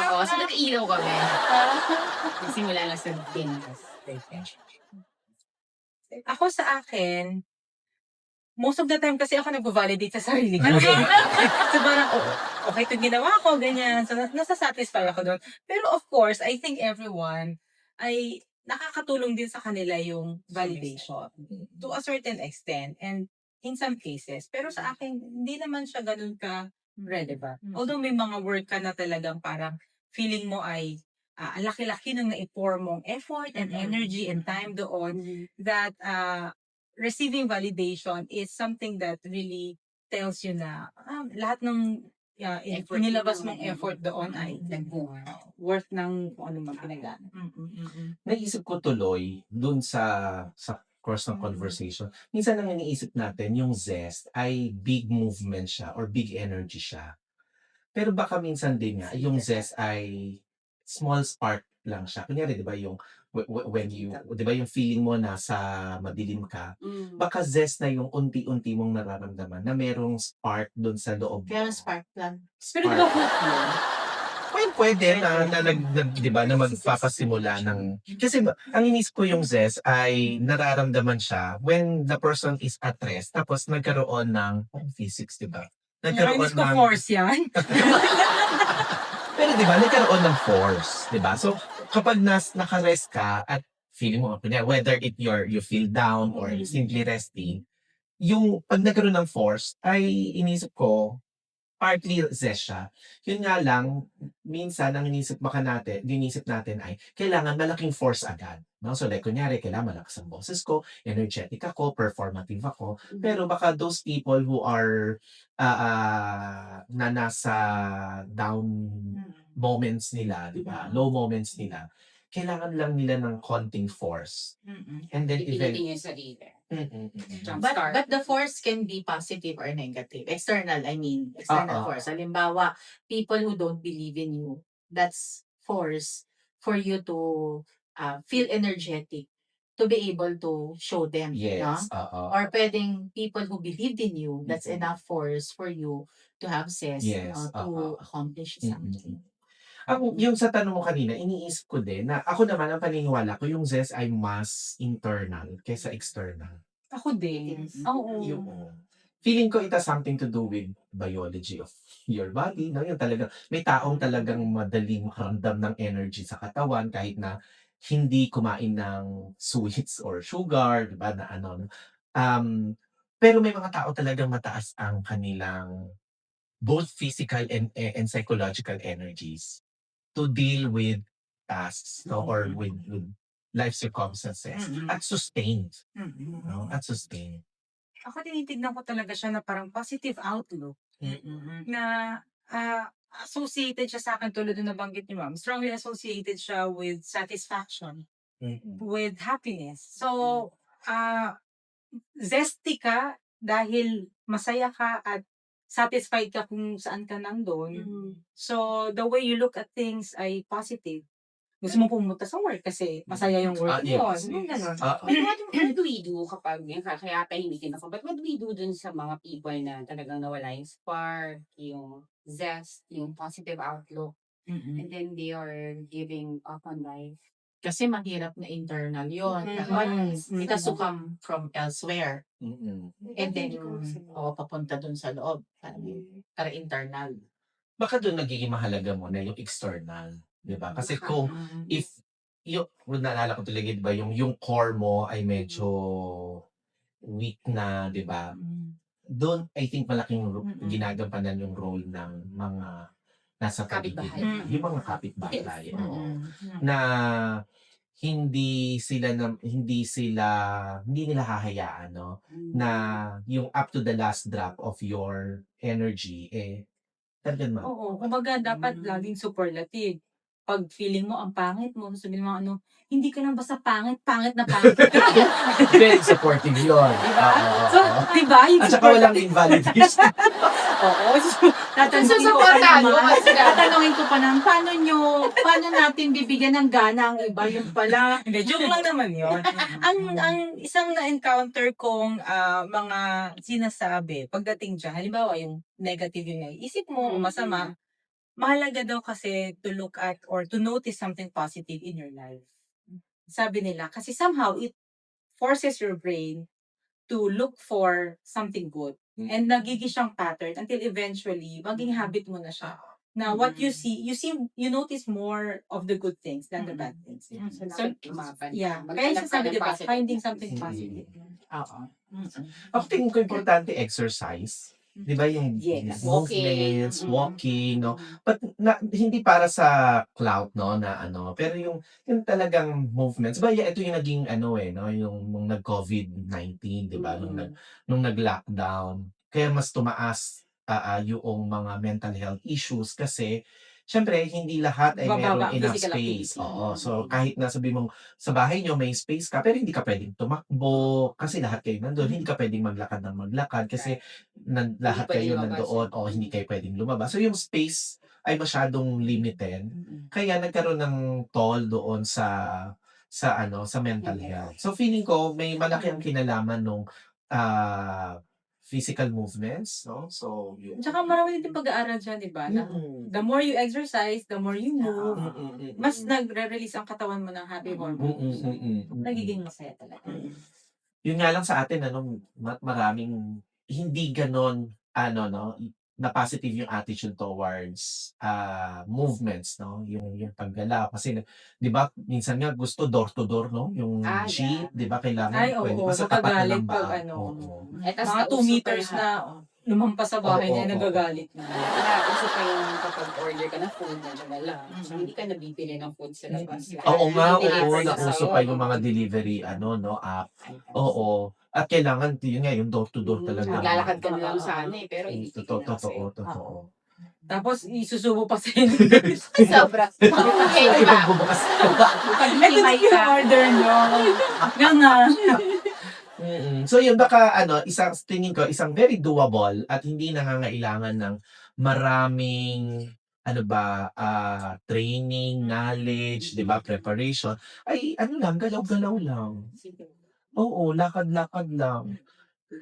Oo, so nag-ilaw kami. Simula lang sa din. Ako sa akin, most of the time kasi ako nagvo-validate sa sarili ko. So parang, okay 'tong ginawa ko, ganyan. So nasa-satisfy ako do'n. Pero of course, I think everyone ay nakakatulong din sa kanila yung validation to a certain extent and in some cases. Pero sa akin, hindi naman siya gano'n ka-relevant. Although may mga work ka na talagang parang feeling mo ay, ang laki-laki ng na-i-pour mong effort and energy and time doon that, receiving validation is something that really tells you na, lahat ng, Effort inilabas mo, mong effort doon ay worth ng kung ano man pinagdaanan. Naisip ko tuloy dun sa course ng conversation, minsan ang iniisip natin yung zest ay big movement siya or big energy siya. Pero baka minsan din nga yung zest ay small spark lang siya. Kunyari 'di ba yung when you 'di ba yung feeling mo nasa madilim ka, baka zest na yung unti-unti mong nararamdaman na merong spark dun sa loob Pero mo. spark lang. Pero di ba hope yun? Pwede na 'di ba na magpapasimula ng kasi ang inisip ko yung zest ay nararamdaman siya when the person is at rest tapos nagkaroon ng physics 'di ba? Nagkaroon Nainis ko ng force yan. pero 'di ba nagkaroon ng force, 'di ba? So kapag naka-rest ka at feeling mo kunyari whether you feel down or simply resting, yung 'pag nagkaroon ng force ay inisip ko partly zest siya. Yun nga lang, minsan ang iniisip natin ay kailangan malaking force agad, 'no? So like kunyari kailangan malakas ang boses ko, energetic ako, performative ako. Pero baka those people who are, na nasa down moments nila, 'di ba, low moments nila, kailangan lang nila ng konting force. And then Pipilitin yung sarili. But the force can be positive or negative. External, I mean, external force. Halimbawa, people who don't believe in you, that's force for you to feel energetic to be able to show them, no? Yes, Or pwedeng people who believed in you, that's Mm. enough force for you to have zest, Yes, to accomplish something. Yung sa tanong mo kanina, iniisip ko din na ako naman ang paniniwala ko yung zest ay mas internal kaysa external. Ako din. Mm. Oo. Yung feeling ko it has something to do with biology of your body, no? Yung talagang may taong talagang madaling makaramdam ng energy sa katawan kahit na hindi kumain ng sweets or sugar, 'di ba, na ano, no? Pero may mga tao talagang mataas ang kanilang both physical and psychological energies to deal with tasks, no, or with life circumstances at sustained, no, at sustained. Ako tinitignan ko talaga siya na parang positive outlook na associated siya sa akin tulad ng nabanggit ni ma'am. Strongly associated siya with satisfaction, with happiness. So, zesty ka dahil masaya ka at satisfied ka kung saan ka nandun. So, the way you look at things ay positive. Gusto mo pumunta sa work kasi masaya yung work mo. Yes. Yung ganun. But what do we do kapag, kaya tahimikin ako, but what do we do dun sa mga people na talagang nawala yung spark, yung zest, yung positive outlook, and then they are giving up on life? Kasi mahirap na internal yun. But it has to come from elsewhere. And then, papunta dun sa loob. Para internal. Baka doon nagiging mahalaga mo na yung external, 'di ba? Kasi kung if kung naalala ko talaga 'di ba yung core mo ay medyo weak na, 'di ba? Doon I think malaking ginagampanan yung role ng mga nasa paligid Kapitbahay. nila, yung mga kapitbahay, Yes. oo. Na hindi nila hahayaan, no, na yung up to the last drop of your energy, talagang Oo, kumbaga dapat laging superlative. Pag feeling mo ang pangit mo, sabihin mo hindi ka lang basta pangit, pangit na pangit ka. very supportive yun. Diba? Oo, So, oo. diba? Yung At saka walang invalidation. Oo. So, Tatanungin ko pa naman, paano natin bibigyan ng gana ang iba yung pala? Hindi, joke lang naman yun. Ang isang na-encounter kong mga sinasabi pagdating dyan, halimbawa yung negative yung naiisip mo o masama, mahalaga daw kasi to look at or to notice something positive in your life. Sabi nila, kasi somehow it forces your brain to look for something good. Mm. And nagiging siyang pattern until eventually, maging habit mo na siya. Na what you you notice more of the good things than the bad things. So, So, dapat tumapan. yeah. Kaya Maghanap ka sasabi, ng diba, positive. finding something Mm. positive. Oo. Ako tingin ko importante exercise. Di ba yung Yes. movements, Walking. walking, no? But hindi para sa clout, no, na ano, pero yung talagang movements. Ba, ito yung naging ano no, yung nung nag-COVID-19, di ba? Nung nag-lockdown. Kaya mas tumaas yung mga mental health issues kasi syempre, hindi lahat ay Bababa merong ang enough physical space. activity. Oo. So, kahit na sabi mong sa bahay nyo may space ka, pero hindi ka pwedeng tumakbo kasi lahat kayo nandun. Hindi ka pwedeng maglakad ng maglakad kasi lahat kayo pwedeng lumabas, nandoon o hindi kayo pwedeng lumabas. So, yung space ay masyadong limited. Kaya nagkaroon ng toll doon sa mental health. So, feeling ko may malaki ang kinalaman nung physical movements, no? So, yun. Tsaka marami din pag-aaral dyan, diba? Na the more you exercise, the more you move, mas nagre-release ang katawan mo ng happy hormones. Nagiging masaya talaga. Yun nga lang sa atin, maraming hindi ganon, no, na positive yung attitude towards movements, no? Yung paggalaw. Kasi, di ba, minsan nga gusto door to door, no? Yung jeep, di ba, kailangan Ay, pwede. oo. Basta tapat na Magagalit lang ba? pag ano. Oo. Mga 2 meters na lumampas sa bahay Oo, niya, oo. nagagalit na. Uso pa yung kapag order ka ng food, nandiyan na lang. So, hindi ka nabibili ng food sa labas. Oo nga, Deliver na nauso sa'yo. pa yung mga delivery, no, app. Oo. At kailangan, yun nga, yung door to door talaga. Maglalakad ka na lang sana pero hindi Totoo. Tapos, isusubo pa sa inyo. Sobra. Ay, magbubukas. Ito na yung order nyo. Nga. So yun baka tingin ko isang very doable at hindi nangangailangan ng maraming training, knowledge, 'di ba, preparation. Ay lang, galaw-galaw lang. Oo, lakad-lakad lang.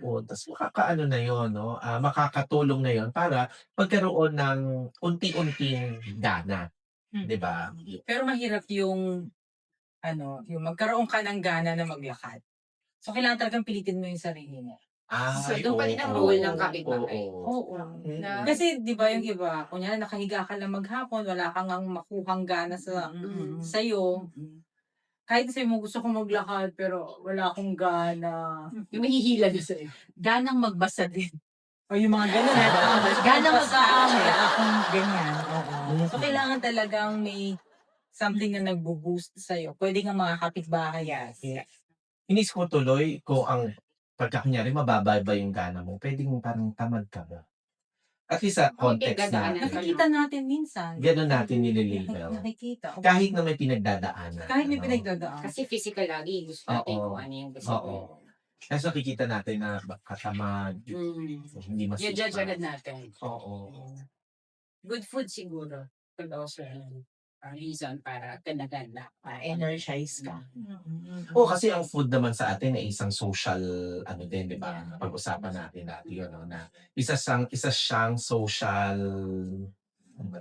Oo, tas makakaano na yun, 'no, makakatulong na yun para magkaroon ng unti-unting gana, 'di ba? Pero mahirap yung yung magkaroon ka ng gana na maglakad. So, kailangan talagang pilitin mo yung sarili mo. So, Ay, doon pa rin ang oo. role ng kapitbahay. Oo. Na- Kasi, di ba yung iba, kunyari nakahiga ka lang maghapon, wala kang ang makuhang gana sa'yo. Kahit sabi mo gusto kong maglakad, pero wala akong gana. Yung mahihila na sa'yo. Ganang magbasa din. O yung mga ganun. Ganang mag-aaral. Wala akong ganyan. Oo. So, kailangan talagang may something na nagbo-boost sa'yo. Pwede nga mga kapitbahay. Yeah. Inis ko tuloy kung ang kunyari mababa ba yung gana mo, pwedeng parang tamad ka ba? At least sa context dadaanan natin. ka Nakikita natin minsan. Ganun natin nililabel. Nakikita. Kahit na may pinagdadaanan. Kahit may ano? pinagdadaan. Kasi physical lagi, gusto natin Oo. kung ano yung gusto Oo. mo. Kasi nakikita natin na katamad, hindi masipag. I-judge agad natin. Oo. Good food siguro. Could also reason para ganda-ganda. Energize ka. Oo, kasi ang food naman sa atin ay isang social, din, di ba? Pag-usapan natin dati yun, no? Na isa siyang social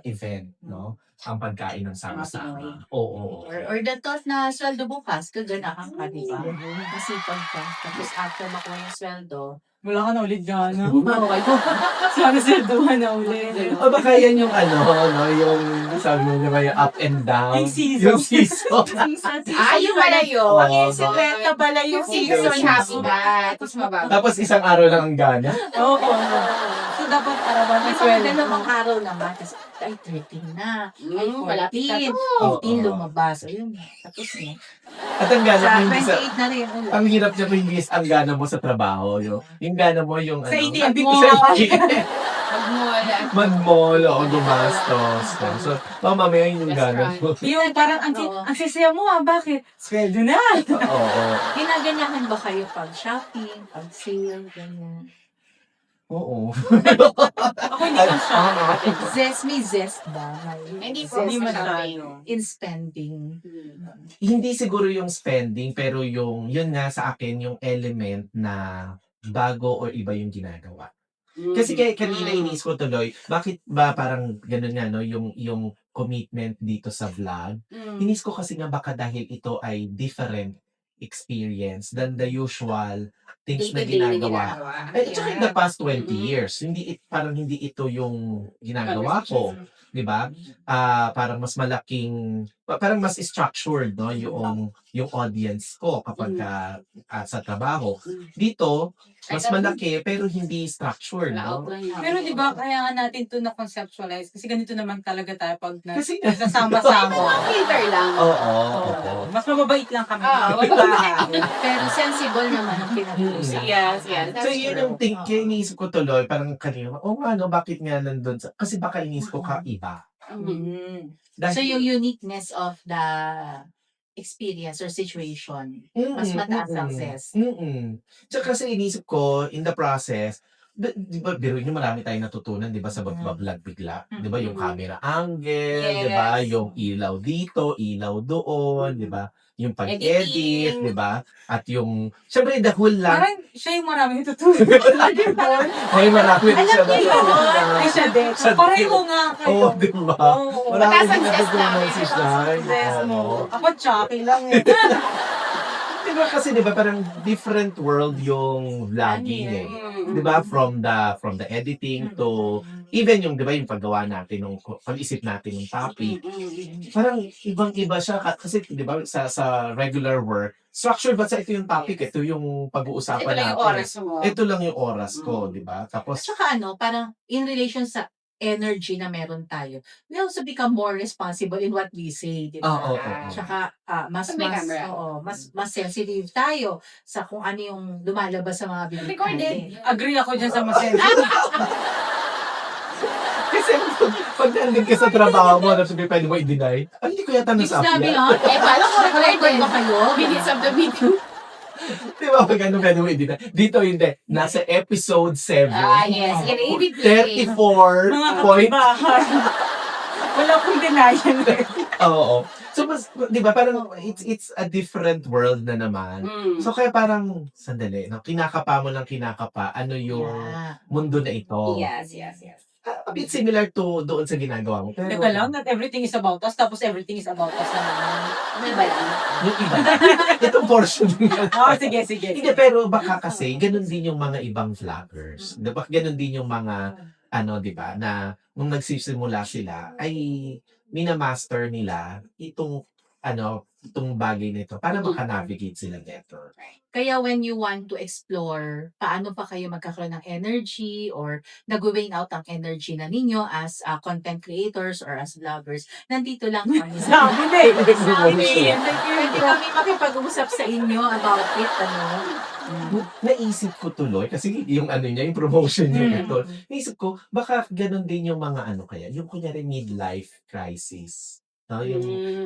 event, no? Ang pagkain ng sama-sama. Oo. Or the thought na sweldo bukas, kaganahan ka, di ba? Masipag ka. Tapos after makuha yung sweldo, Wala ka na ulit gana. okay. Sana silduhan na ulit. O baka yan yung no? Yung sabi mo diba yung up and down. Yung season. Yung season. Yung pala yun. Oo. Yung secreto pala yung Season season. happy ka. Tapos mababa. Tapos isang araw lang ang gana. Oo. So, dapat arawan May ng mga sweldo. dalawang araw naman. Tapos, ay, 13 na. Ay, Malapit na 14. to. 15 lumabas. Ayun. Tapos niya. At ang gana Sa mo hindi sa... 28 na rin. Wala. Ang hirap niya kung hindi ang gana mo sa trabaho. Yung gana mo yung Sa ATM, Sa ATM. Magmula. Mag-mall o gumastos. So, mamaya yun yung gana mo. Yung parang ang sisaya mo bakit? Sweldo na. Oo. Ginaganyahan ba kayo pag shopping, pag sale, ganyan? Oo. Ako hindi ko siya. May zest ba? May Hindi zest po ba masyado. in spending? Hindi siguro yung spending, pero yun nga sa akin, yung element na bago or iba yung ginagawa. Kasi kanina inis ko tuloy, bakit ba parang ganun nga, no, yung commitment dito sa vlog? Inis ko kasi nga baka dahil ito ay different experience than the usual things na Day-to-day na ginagawa. ginagawa. At saka in the past 20 Mm-mm. years, parang hindi ito yung ginagawa ko, 'di ba? Parang mas parang mas structured, no, yung audience ko kapag sa trabaho. Dito, mas malaki pero hindi structured, Wala no? outline. Pero di ba, kaya nga natin to na-conceptualize kasi ganito naman talaga tayo pag Kasi nagsasama-sama. Filter lang. Oo. Mas mababait lang kami. Pero sensible naman ang pinag-uusapan. Yes, yes. So yun yung iniisip ko tuloy, parang kanina, nga no, bakit nga nandun kasi baka iniisip ko kaiba. So yung uniqueness of the experience or situation, mas mataas ang zest. Tsaka kasi iniisip ko, in the process, di ba, biruin nyo, marami tayong natutunan, di ba, sa pag-vlog bigla. Di ba, yung camera angle, di ba, Yes. yung ilaw dito, ilaw doon, di ba, yung pag-edit, Editing. di ba, at yung, syempre, the whole lang. Parang siya yung maraming tutunan. Hoy, marami rin siya Alam niyo yun? Ay, siya din. Siya din. Pareho nga kayo. Oo, di ba? Oo. Marami Mataas rin ang zest natutunan namin. si Shai. Yes, Oo. mo. Ako, choppy lang eh. Diba kasi diba parang different world yung vlogging eh. Mm. 'Di ba from the editing to even yung 'di ba yung paggawa natin ng pag-isip natin ng topic. Parang ibang-iba siya kasi 'di ba sa regular work, structured ba sa ito yung topic, ito yung Ito pag-uusapan lang yung natin. oras mo. Ito lang yung oras ko, 'di ba? At Tapos saka parang in relation sa energy na meron tayo, we also become more responsible in what we say, di ba? oo. Tsaka Pag may camera. mas sensitive tayo sa kung ano yung lumalabas sa mga bibig Recorded. natin. Agree ako dyan sa masen. Kasi pag nandun ka sa trabaho mo, tapos pwede mo i-deny. Hindi ko yata Yung nasa sinabi yan. lang, paano ko record ba kayo? Minutes of the video. Di ba pag ano pwede mo i-deny? Dito hindi. Nasa episode 7. Yes. I-edit. 34 Mga point. kapitbahay. Wala pong denial eh. Oo. So, mas, di ba, parang it's a different world na naman. So, kaya parang, sandali, no? Kinakapa mo ng kinakapa, ano yung Yeah. mundo na ito. Yes. A bit similar to doon sa ginagawa mo. Pero, Teka lang, not everything is about us, tapos everything is about us naman. May ba lang? yung iba, itong portion nga. Sige. Hindi, pero baka kasi, ganun din yung mga ibang vloggers. Di ba? Ganun din yung mga, di ba, na nung nagsisimula sila, ay minamaster nila itong bagay nito para maka-navigate sila better. Kaya when you want to explore, paano pa kayo magkakaroon ng energy or nag-wane out ang energy na ninyo as content creators or as vloggers, nandito lang kami. Sabi na eh. Pwede kami makipag-usap sa inyo about it, Naisip ko tuloy, kasi yung yung promotion niya ito. Mm. Naisip ko, baka ganun din yung mga kaya, yung kunyari midlife crisis. No?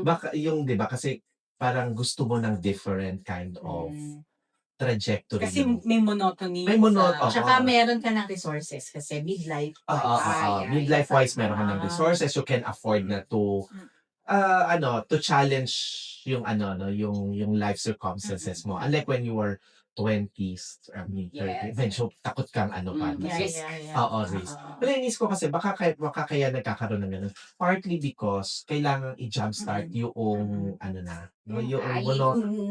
Baka yung, di ba, kasi parang gusto mo ng different kind of trajectory. Kasi may monotony. May monotony. Tsaka meron ka ng resources kasi midlife. Midlife-wise, meron ka ng resources, you can afford na to to challenge yung yung life circumstances mo. Unlike when you were 20s, 30, medyo takot kang pa. Yes. Risk. Pero inis ko kasi baka kaya nagkakaroon ng ganun. Partly because kailangan i-jumpstart yung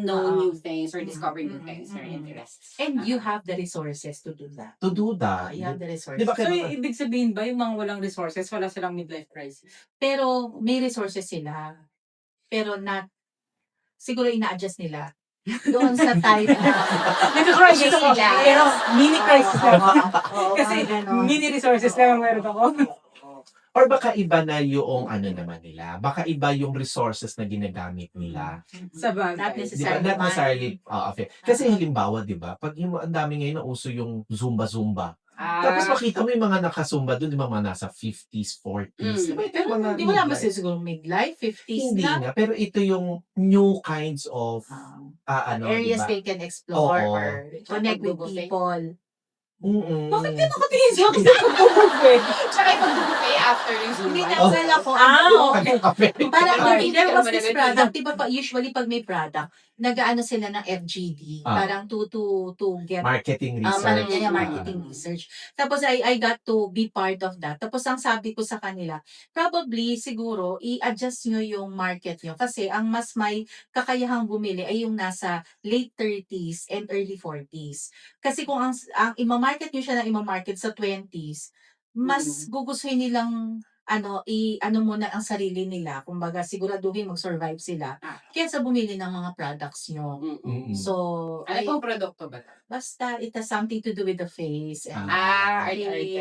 know new things or discovering new things or interests. And you have the resources to do that. to do that. You have the resources. Di ba So, kaya ibig sabihin ba, yung mga walang resources, wala silang midlife crisis? Pero may resources sila. Pero siguro ina-adjust nila doon sa type na Nagka-crisis ako. sila. Pero mini crisis lang. Kasi Kasi mini resources lang ang meron ako. or baka iba na yung naman nila. Baka iba yung resources na ginagamit nila. Sa bagay. Not Di ba? necessarily. Not necessarily. Okay. Kasi halimbawa, di ba? Pag ang dami ngayon na uso yung Zumba. Tapos makita mo yung mga nakasumba doon, di ba, mga nasa 50s, 40s. Di ba? Ito yung mga Hindi mo naman siguro midlife, 50s hindi na. nga. Pero ito yung new kinds of Areas diba? they can explore Oo. or connect with Pag-buffet. people. Bakit ka nakatingin sa akin sa pag-buffet? Tsaka ipag-buffet after yung Hindi Zumba. na Oh. akala ko. Ah, okay. Kape. Parang Okay. there was Hindi this ka naman product. Diba usually pag may product, nag-aano sila ng FGD, parang to get Marketing parang research. ganyan, marketing research. Tapos I got to be part of that. Tapos ang sabi ko sa kanila, probably siguro i-adjust nyo yung market nyo kasi ang mas may kakayahang bumili ay yung nasa late 30s and early 40s. Kasi kung ang ima-market nyo siya ng ima-market sa 20s, mas gugustuhin nilang i-ano muna ang sarili nila. Kumbaga, siguraduhin mag-survive sila. Kaysa bumili ng mga products nyo. So, Ano pong produkto ba? basta it has something to do with the face. And, Arte. really.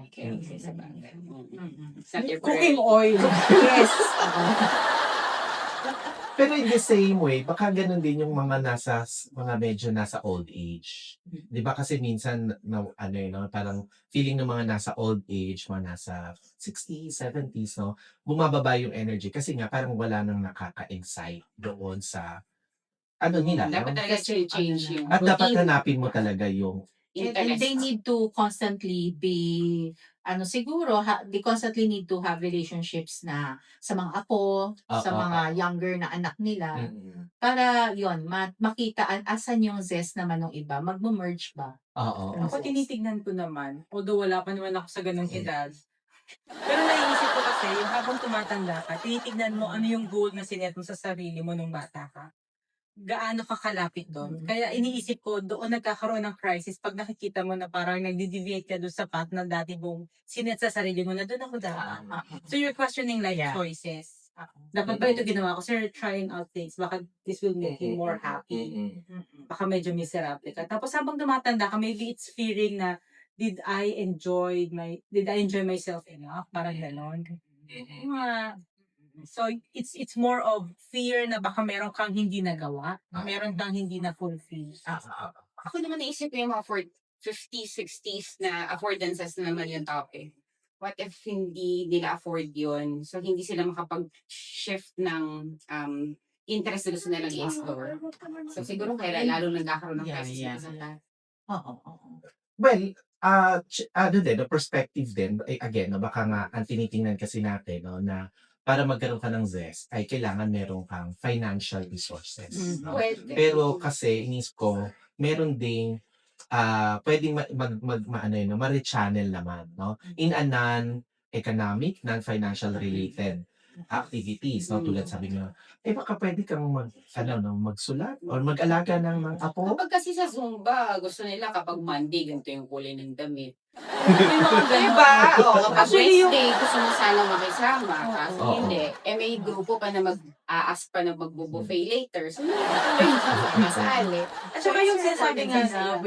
Okay. Sa bagay. Mm-mm. It's not your Cooking brand. oil. Yes. Pero in the same way, baka ganun din yung mga mga medyo nasa old age. 'Di ba kasi minsan ano eh, no, parang feeling ng mga nasa old age, mga nasa 60s, 70s, no, bumababa yung energy kasi nga parang wala nang nakaka-excite doon sa ano nila, Dapat no? talaga Kasi change ano yung At dapat routine. hanapin mo talaga yung And Interest. they need to constantly be, they constantly need to have relationships na sa mga apo, sa mga younger na anak nila. Para yon makita asan yung zest naman ng iba, magmo-merge ba? oo. Ako tinitignan ko naman, although wala pa naman ako sa ganung edad. Pero naiisip ko kasi, yung habang tumatanda ka, tinitignan mo ano yung goal na sinet mo sa sarili mo nung bata ka. Gaano ka kalapit doon. Kaya iniisip ko, doon nagkakaroon ng crisis pag nakikita mo na parang nagde-deviate ka doon sa path na dati mong sinet sa sarili mo na doon ako dapat. So you're questioning life Yeah. choices. Dapat ba ito ginawa ko? Sir, trying out things. Baka this will make you more happy. Baka medyo miserable ka. Tapos habang tumatanda ka, maybe it's fearing na did I enjoy myself enough? Parang ganon. So it's more of fear na baka meron kang hindi nagawa, meron kang hindi na fulfill. Ako naman naisip ko yung mga 50s, 60s na affordances na naman yung topic. What if hindi nila afford yun? So, hindi sila makapag-shift ng interest na gusto nilang i-explore. So, siguro kaya lalo nagkakaroon ng crisis sa lahat. Oo. Well, ano din, no, perspective din, again, no, baka nga, ang tinitingnan kasi natin, no, na para magkaroon ka ng zest, ay kailangan meron kang financial resources. No? Pwede. Pero kasi, inis ko, meron ding, pwedeng ma-rechannel naman, no? In a non-economic, non-financial related activities, no? Tulad sabi nga, baka pwede kang magsulat or mag-alaga ng apo. Kapag kasi sa Zumba, gusto nila kapag Monday, ganito yung kulay ng damit. Yung mga Diba? O, kapag Actually, Wednesday, gusto mo sana makisama. Kaso Oo. hindi. May grupo pa na mag-a-ask pa na magbo-buffet later. So, hindi pa masali. At saka yung sinasabi nga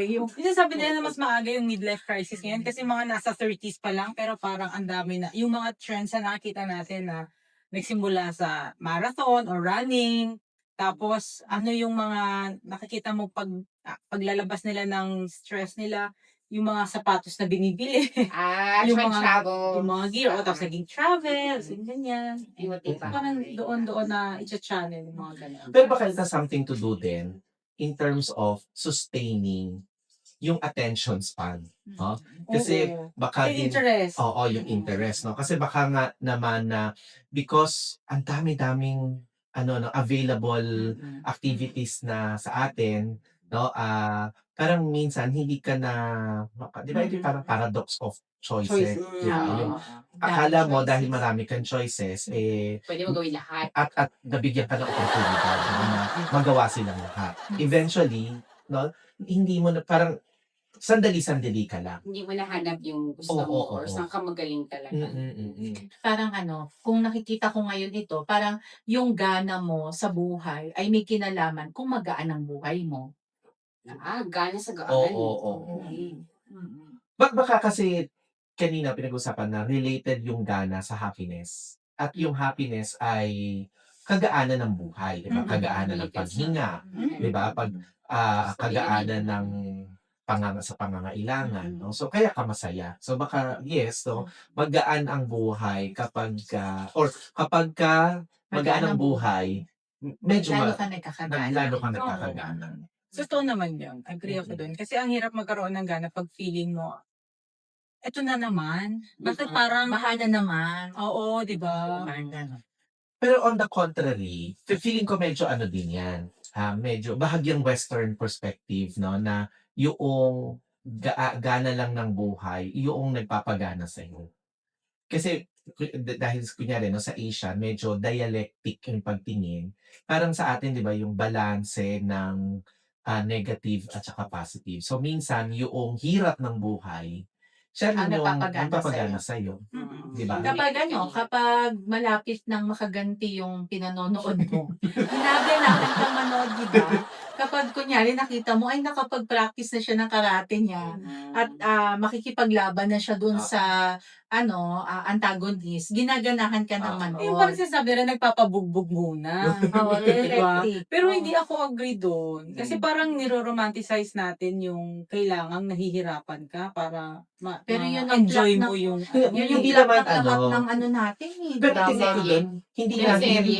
yung sinasabi nila na mas maaga yung midlife crisis ngayon kasi mga nasa 30s pa lang pero parang ang dami na. Yung mga trends na nakikita natin na nagsimula sa marathon or running, tapos ano yung mga nakikita mo paglalabas nila ng stress nila, yung mga sapatos na binibili, yung Yung mga travel. yung mga gear, tapos naging travel, ganyan. Iba't iba. Parang doon na i-channel yung mga ganun. Pero baka it has something to do din in terms of sustaining yung attention span. No? Kasi baka Yung din, interest. yung interest. No? Kasi baka nga naman na because ang dami-daming available activities na sa atin, no? Parang minsan hindi ka na, di ba ito yung parang paradox of choices. Di ba? Yung akala mo dahil marami kang choices, Pwede mo gawin lahat. at nabigyan ka ng oportunidad na magawa silang lahat. Eventually, no, hindi mo na, parang sandali-sandali ka lang. Hindi mo nahanap yung gusto mo or saan ka magaling talaga. Parang kung nakikita ko ngayon ito, parang yung gana mo sa buhay ay may kinalaman kung magaan ang buhay mo. Gana sa gaan. Oo. Baka kasi kanina pinag-usapan na related yung gana sa happiness. At yung happiness ay kagaanan ng buhay, di ba? Kagaanan ng paghinga, di ba? Kagaanan ng sa pangangailangan, no? So kaya ka masaya. So baka yes, no, magaan ang buhay kapag magaan ang buhay, medyo Lalo ka nagkakagana. Totoo naman yun. Agree ako dun. Kasi ang hirap magkaroon ng gana pag feeling mo, eto na naman. Bakit parang, Bahala naman. oo, di ba? Parang gano'n. Pero on the contrary, feeling ko medyo din yan. medyo bahagyang Western perspective, no, na yung gana lang ng buhay, yung nagpapagana sa'yo. Kasi dahil kunyari 'no, sa Asia medyo dialectic yung pagtingin. Parang sa atin 'di ba yung balanse ng, negative at saka positive. So minsan yung hirap ng buhay, siya Ang rin yung nagpapagana nagpapagana sa'yo, Mm. 'di ba? Kapag malapit nang makaganti yung pinanonood mo, ginaganahan kang manood, di ba? Kapag kunyari nakita mo ay nakapag-practice na siya ng karate niya at makikipaglaban na siya dun sa antagonist, ginaganahan ka ng Yung parang manood. sinasabi na nagpapabugbog muna. Oo, Diba? dialectic. Pero Oo. hindi ako agree doon. Kasi parang niro-romanticize natin yung kailangang nahihirapan ka para Pero yun ang enjoy plot mo ng- yung Yun yung Hindi plot naman ng lahat ano. ng natin eh. Pero drama. tingin ko dun, hindi Yung natin serye.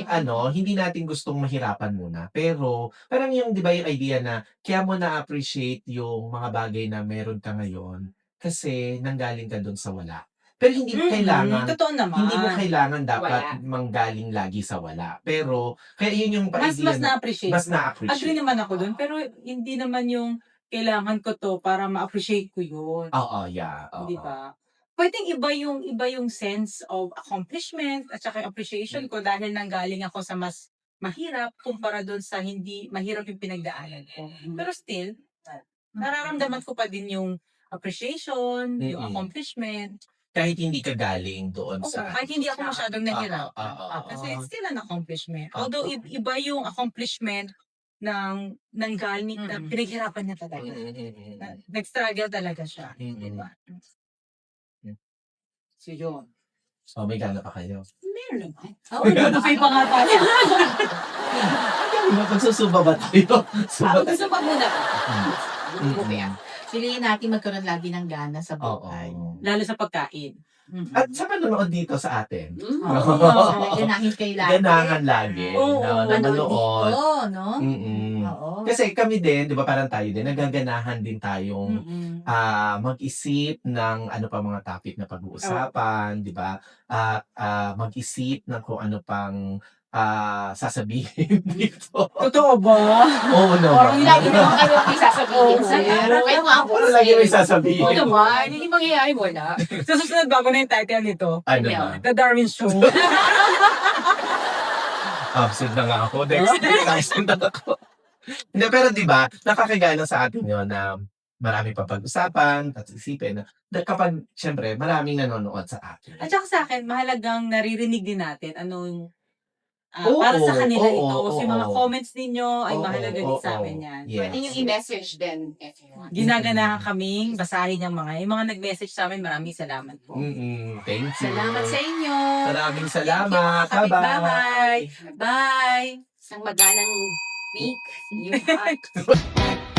hindi natin gustong mahirapan muna. Pero parang yung 'di ba yung idea na kaya mo na-appreciate yung mga bagay na meron ka ngayon kasi nanggaling ka dun sa wala. Pero hindi kailangan Totoo naman. hindi mo kailangan dapat Wala. manggaling lagi sa wala. Pero kaya yun yung mas idea na na-appreciate mas mo. na-appreciate. Agree naman ako doon. Pero hindi naman yung kailangan ko to para ma-appreciate ko yun. Oo, yeah. Oo. Di ba? Pwedeng iba yung sense of accomplishment at saka yung appreciation ko dahil nanggaling ako sa mas mahirap kumpara doon sa hindi mahirap yung pinagdaanan ko. Pero still, nararamdaman ko pa din yung appreciation, yung Mm-mm. accomplishment. Kahit hindi ka galing doon Oo, sa kahit hindi ako masyadong nahirapan. Oo. Kasi it's still an accomplishment. Oo. Although iba yung accomplishment ng galing na Mm-mm. pinaghirapan niya talaga. Nag-struggle talaga siya. Mm-mm. Diba? Mm. So yun. So may gana pa kayo. Meron naman. Oo, Buffet pa nga tayo. Magsusuba ba tayo? Suba gusto pa muna. Mm-mm. Piliin natin magkaroon lagi ng gana sa Oo. buhay. Lalo sa pagkain. At sa panonood dito sa atin, Oo, ganahin kayo lagi. ganahan lagi Oo, na Manood manood. dito, no? Mm-mm. Oo. Kasi kami din, di ba parang tayo din, nagaganahan din tayong Mm-mm. mag-isip ng ano pa mga topic na pag-uusapan, di ba? At mag-isip ng kung ano pang sasabihin dito. Totoo ba? Oo Parang naman. Lagi naman kayo may sasabihin, Oo. sir. Kayo nga po, Ano lagi may sir. sasabihin? Oo naman, hindi mangyayari wala. Sa susunod bago na yung title nito. Ano Yeah. na? The Darwin Show. Absent na nga ako. Next week, absent na ako. Hindi, pero di ba, nakakagana sa atin yun na marami pa pag-usapan at isipin na kapag, syempre, maraming nanonood sa atin. At saka sa akin, mahalagang naririnig din natin anong Oo, para sa kanila oo, ito. So, yung mga oo. comments ninyo ay Oo, mahalaga din sa oo. amin yan. Yes. Pwede yung i-message din if you want. Ginaganahan kaming basahin yung mga nag-message sa amin. Maraming salamat po. Thank you. Salamat sa inyo. Maraming Thank you, salamat. mga kapitbahay. Bye-bye. Bye. Isang maganang week. See you.